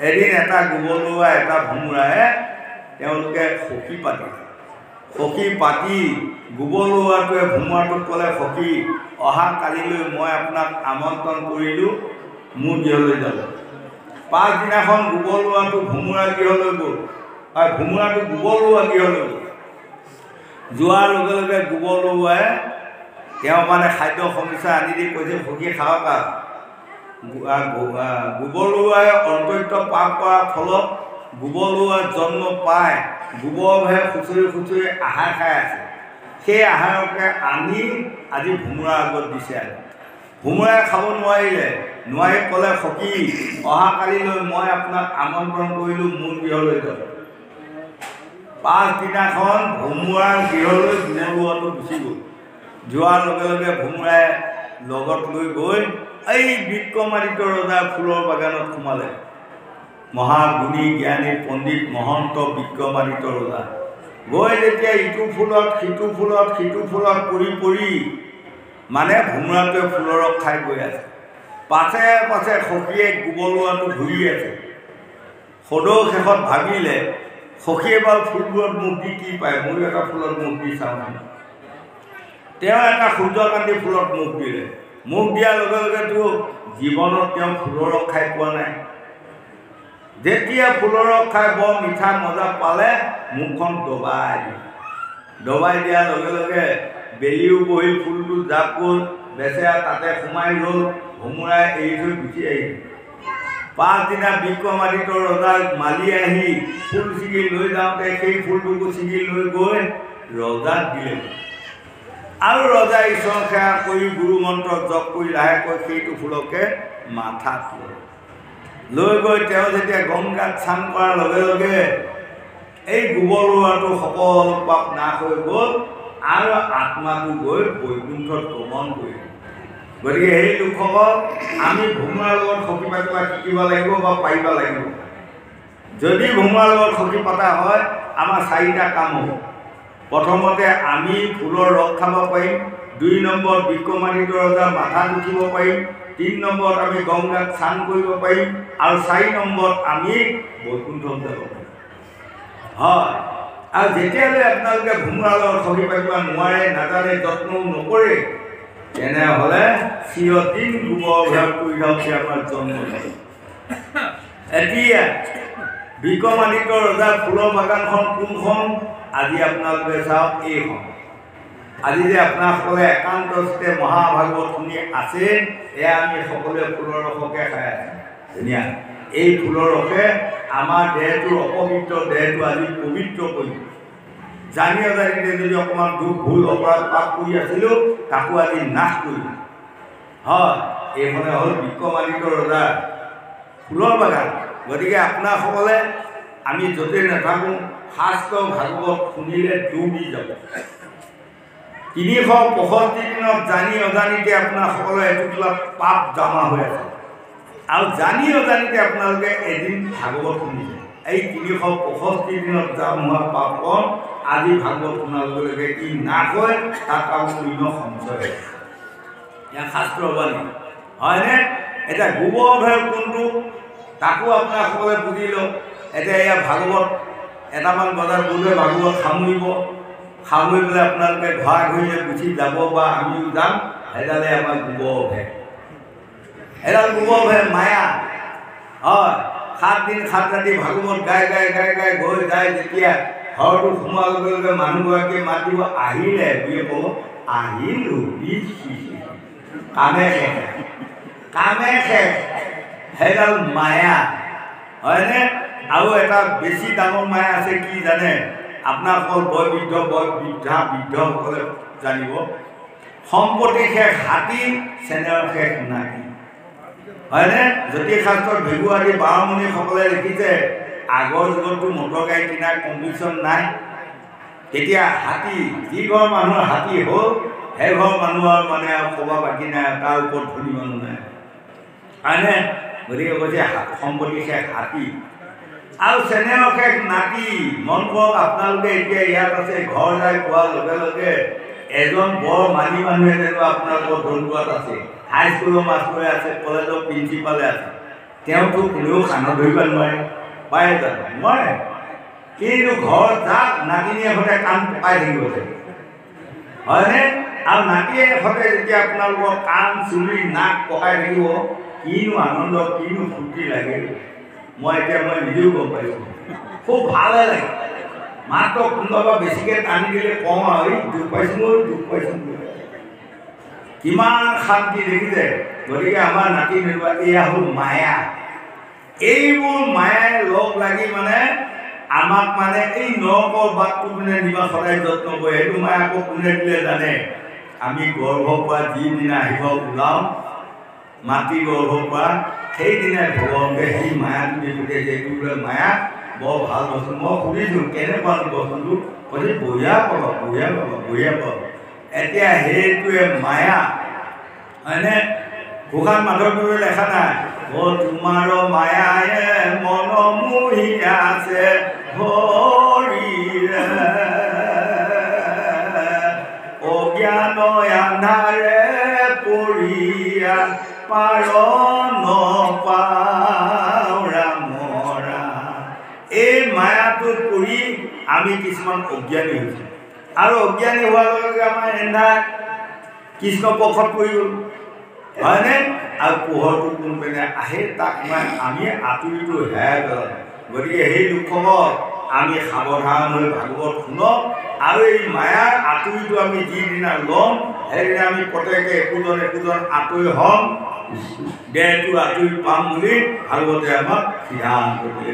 এদিন এটা গোবৰুৱা এটা ভোমোৰাই তেওঁলোকে সখী পাতি গোবৰুৱাটোৱে ভোমোৰাটোক ক'লে, সখী অহা কালিলৈ মই আপোনাক আমন্ত্ৰণ কৰিলোঁ মোৰ গৃহলৈ যাব। পাছদিনাখন গোবৰুৱাটো ভোমোৰা গৃহলৈ গ'ল, আৰু ভোমোৰাটো গোবৰুৱা গৃহলৈ গ'ল। যোৱাৰ লগে লগে গোবৰুৱাই তেওঁ মানে খাদ্য সমস্যা আনি দি কৈছে সখী খাওক। গোবৰুৱাই অন্তত্য পাপ কৰাৰ ফলত গোবৰুৱাৰ জন্ম পাই গোবৰভাৱে খুচৰি খুচৰি আহাৰ খাই আছে। সেই আহাৰকে আনি আজি ভোমোৰাৰ আগত দিছে। ভোমোৰাই খাব নোৱাৰি ক'লে, সখী অহাকালিলৈ মই আপোনাক আমন্ত্ৰণ কৰিলোঁ মোৰ গৃহলৈ যাব। পাছদিনাখন ভোমোৰাৰ গৃহলৈ গোবৰুৱাটো গুচি গ'ল। যোৱাৰ লগে লগে ভোমোৰাই লগত লৈ গৈ এই বিক্ৰমাদিত্য ৰজাৰ ফুলৰ বাগানত সোমালে। মহাগুণী জ্ঞানী পণ্ডিত মহন্ত বিক্ৰমাদিত্য ৰজা গৈ যেতিয়া ইটো ফুলত সিটো ফুলত পৰি মানে ভোমোৰাটোৱে ফুলৰ ৰস খাই গৈ আছে। পাছে পাছে সখীয়ে গোবৰুৱাটো ঘূৰি আছে। সদৌ শেষত ভাবিলে সখীয়ে বাৰু ফুলবোৰত মুখ দি কি পায়, ময়ো এটা ফুলত মুখ দি চাওঁ। তেওঁ এটা সূৰ্যকান্তি ফুলত মুখ দিলে। মুখ দিয়াৰ লগে লগেতো জীৱনত তেওঁ ফুলৰ ৰস খাই পোৱা নাই। যেতিয়া ফুলৰ ৰস খাই বৰ মিঠা মজা পালে মুখখন দবাই দিয়াৰ লগে লগে বেলিও বহি ফুলটো জাপ গ'ল, বেচেৰা তাতে সোমাই ৰ'ল। ভোমোৰাই এৰি থৈ গুচি আহিল। পাছদিনা বিক্ৰমাদিত্য ৰজাৰ মালি আহি ফুল ছিঙি লৈ যাওঁতে সেই ফুলটোকো ছিঙি লৈ গৈ ৰজাক দিলে। আৰু ৰজাই ঈশ্বৰ সেৱা কৰি গুৰু মন্ত্ৰ জপ কৰি লাহেকৈ সেইটো ফুলকে মাথাত লৈ গৈ তেওঁ যেতিয়া গংগাত স্নান কৰাৰ লগে লগে এই গোবৰ লোৱাটো সকলো পাপ নাশ হৈ গ'ল আৰু আত্মাটো গৈ বৈকুণ্ঠত গমন কৰিলে। গতিকে সেই লোকসকল আমি ভোমোৰাৰ লগত সখী পাতিব শিকিব লাগিব বা পাৰিব লাগিব। যদি ভোমোৰাৰ লগত সখী পতা হয় আমাৰ 4টা কাম হ'ব। প্ৰথমতে আমি ফুলৰ ৰস খাব পাৰিম, 2 নম্বৰত বিক্ৰমাদিত্য ৰজাৰ মাথাত উঠিব পাৰিম, 3 নম্বৰত আমি গংগাত স্নান কৰিব পাৰিম আৰু 4 নম্বৰত আমি বৈকুণ্ঠত যাব পাৰিম। হয়, আৰু যেতিয়ালৈ আপোনালোকে ভোমোৰাৰ লগত সখী পাতিব নোৱাৰে, নাজানে, যত্নও নকৰে, তেনেহ'লে চিৰদিন গোবৰ অভ্যাস কৰি যাওঁতে আমাৰ জন্ম হয়। এতিয়া বিক্ৰমাদিত্য ৰজাৰ ফুলৰ বাগানখন কোনখন? আজি আপোনালোকে চাওক এইখন। আজি যে আপোনাসকলে একান্তচিত্তে মহাভাগৱত শুনি আছে, এয়া আমি সকলোৱে ফুলৰ ৰসকে খাই আছোঁ। ধুনীয়া, এই ফুলৰ ৰসে আমাৰ দেহটোৰ অপবিত্ৰ দেহটো আজি পবিত্ৰ কৰি জানি অজানিতে যদি অকণমান দুখ ভুল অপৰাধ পাপ কৰি আছিলোঁ তাকো আজি নাশ কৰিম। হয়, এইখনে হ'ল বিক্ৰমাদিত্য ৰজাৰ ফুলৰ বাগান। গতিকে আপোনাসকলে আমি য'তেই নাথাকোঁ শাস্ত্ৰ ভাগৱত শুনিলে দৌৰি যাব। 365 দিনত জানি অজানিতে আপোনাসকলে এটুকুৰা পাপ জমা হৈ আছে আৰু জানি অজানিতে আপোনালোকে এদিন ভাগৱত শুনিছে। এই 365 দিনত জমা হোৱা পাপকণ আজি ভাগৱত শুনাৰ লগে লগে কি নাশ হয় তাত আৰু শূন্য সঞ্চয় হয়। এয়া শাস্ত্ৰবাণী হয়নে? এতিয়া গোবৰ অভ্যাস কোনটো তাকো আপোনাসকলে বুজি লওক। এতিয়া এয়া ভাগৱত এটামান বজাত গ'লে ভাগৱত সামৰিব, সামৰি পেলাই আপোনালোকে ঘৰা ঘূৰিয়ে গুচি যাব বা আমিও যাম। সেইডালে আমাৰ গোবৰ অভ্যাস, এডাল গোবৰ অভ্যাস মায়া। হয়, 7 দিন 7 ৰাতি ভাগৱত গাই গাই গাই গাই গৈ যায়। যেতিয়া ঘৰটো সোমোৱাৰ লগে লগে মানুহগৰাকীয়ে মাতিব, আহিলে বুলি ক'ব, আহিলোঁ, কামে শেষ, কামে শেষ। সেইডাল মায়া হয়নে? আৰু এটা বেছি ডাঙৰ মায়া আছে, কি জানে? আপোনালোকৰ বৃদ্ধসকলে জানিব। সম্পত্তি শেষ হাতী, চেনেহৰ শেষ নাতি। হয়নে? জ্যোতিষ শাস্ত্ৰত ভেগু আদি বাৰমণিসকলে লিখিছে আগৰ যুগততো মটৰ গাড়ী কিনাৰ কম্পিটিশ্যন নাই। তেতিয়া হাতী, যি ঘৰ মানুহৰ হাতী হ'ল সেই ঘৰ মানুহৰ মানে আৰু ক'বা বাকী নাই, তাৰ ওপৰত ধনী মানুহ নাই। হয়নে? গতিকে কৈছে সম্পত্তি শেষ হাতী আৰু চেনেহৰ শেষ নাতি। মন কৰক আপোনালোকে এতিয়া ইয়াত আছে, ঘৰ যাই পোৱাৰ লগে লগে এজন বৰ মানি মানুহে যেনিবা আপোনালোকৰ দণ্ডুৱাত আছে, হাইস্কুলৰ মাষ্টৰে আছে, কলেজৰ প্ৰিন্সিপালে আছে, তেওঁতো কোনেও কাণত ধৰিব নোৱাৰে, পাৰে জানো? নোৱাৰে। কিন্তু ঘৰ যাক নাতিনীয়ে সৈতে কাণ পকাই থাকিব লাগে, হয়নে? আৰু নাতিয়ে সৈতে যেতিয়া আপোনালোকৰ কাণ চুলি নাক পকাই থাকিব, কিনো আনন্দ, কিনো ফূৰ্তি লাগে। মই নিজেও গম পাইছোঁ, খুব ভালে লাগে। মাত্ৰ কোনোবা বেছিকৈ টানি দিলে কওঁ আৰু দুখ পাইছোঁ, দুখ পাইছোঁ। কিমান শান্তি দেখিছে। গতিকে আমাৰ নাতি নিৰ্বাহ এয়া হ'ল মায়া। এইবোৰ মায়াই লগ লাগি মানে আমাক মানে এই নৰকৰ বাটটো মানে নিবা সদায় যত্ন কৰে। সেইটো মায়ে আকৌ কোনে দিলে জানে? আমি গৰ্ভৰ পৰা যিদিনা আহিব ওলাওঁ মাতৃ গৰ্ভৰ পৰা, সেইদিনাই ভগৱানে সেই মায়াটো দি পঠিয়াইছে। এইটো বোলে মায়া বৰ ভাল বস্তু। মই সুধিছোঁ কেনেকুৱা বস্তুটো? কৈছে বঢ়িয়া পাবা, বঢ়িয়া পাবা, বঢ়িয়া পাবা। এতিয়া সেইটোৱে মায়া, হয়নে? ভূষাণ মাধৱদেৱে লেখা নাই, তোমাৰ মায়ায়ে মন মোহি আছে হৰিৰে, অজ্ঞান আন্ধাৰে পৰিয়া পাৰ নপাৰা মৰা। এই মায়াটোত পৰি আমি কিছুমান অজ্ঞানী হৈছোঁ আৰু অজ্ঞানী হোৱাৰ লগে লগে আমাৰ এন্ধাৰ কৃষ্ণ পক্ষত পৰি গ'ল, হয়নে? আৰু পোহৰটো কোনপিনে আহে তাক আমি আঁতৰিটো হেৰাই পেলালোঁ। গতিকে সেই লোকসকল আমি সাৱধান হৈ ভাগৱত শুনক আৰু এই মায়াৰ আঁতৰিটো আমি যিদিনা ল'ম সেইদিনা আমি প্ৰত্যেকে একোজন আঁতৰি হ'ম, দেহটো আঁতৰি পাম বুলি ভাগৱতে আমাক সিদ্ধান্ত দিলে।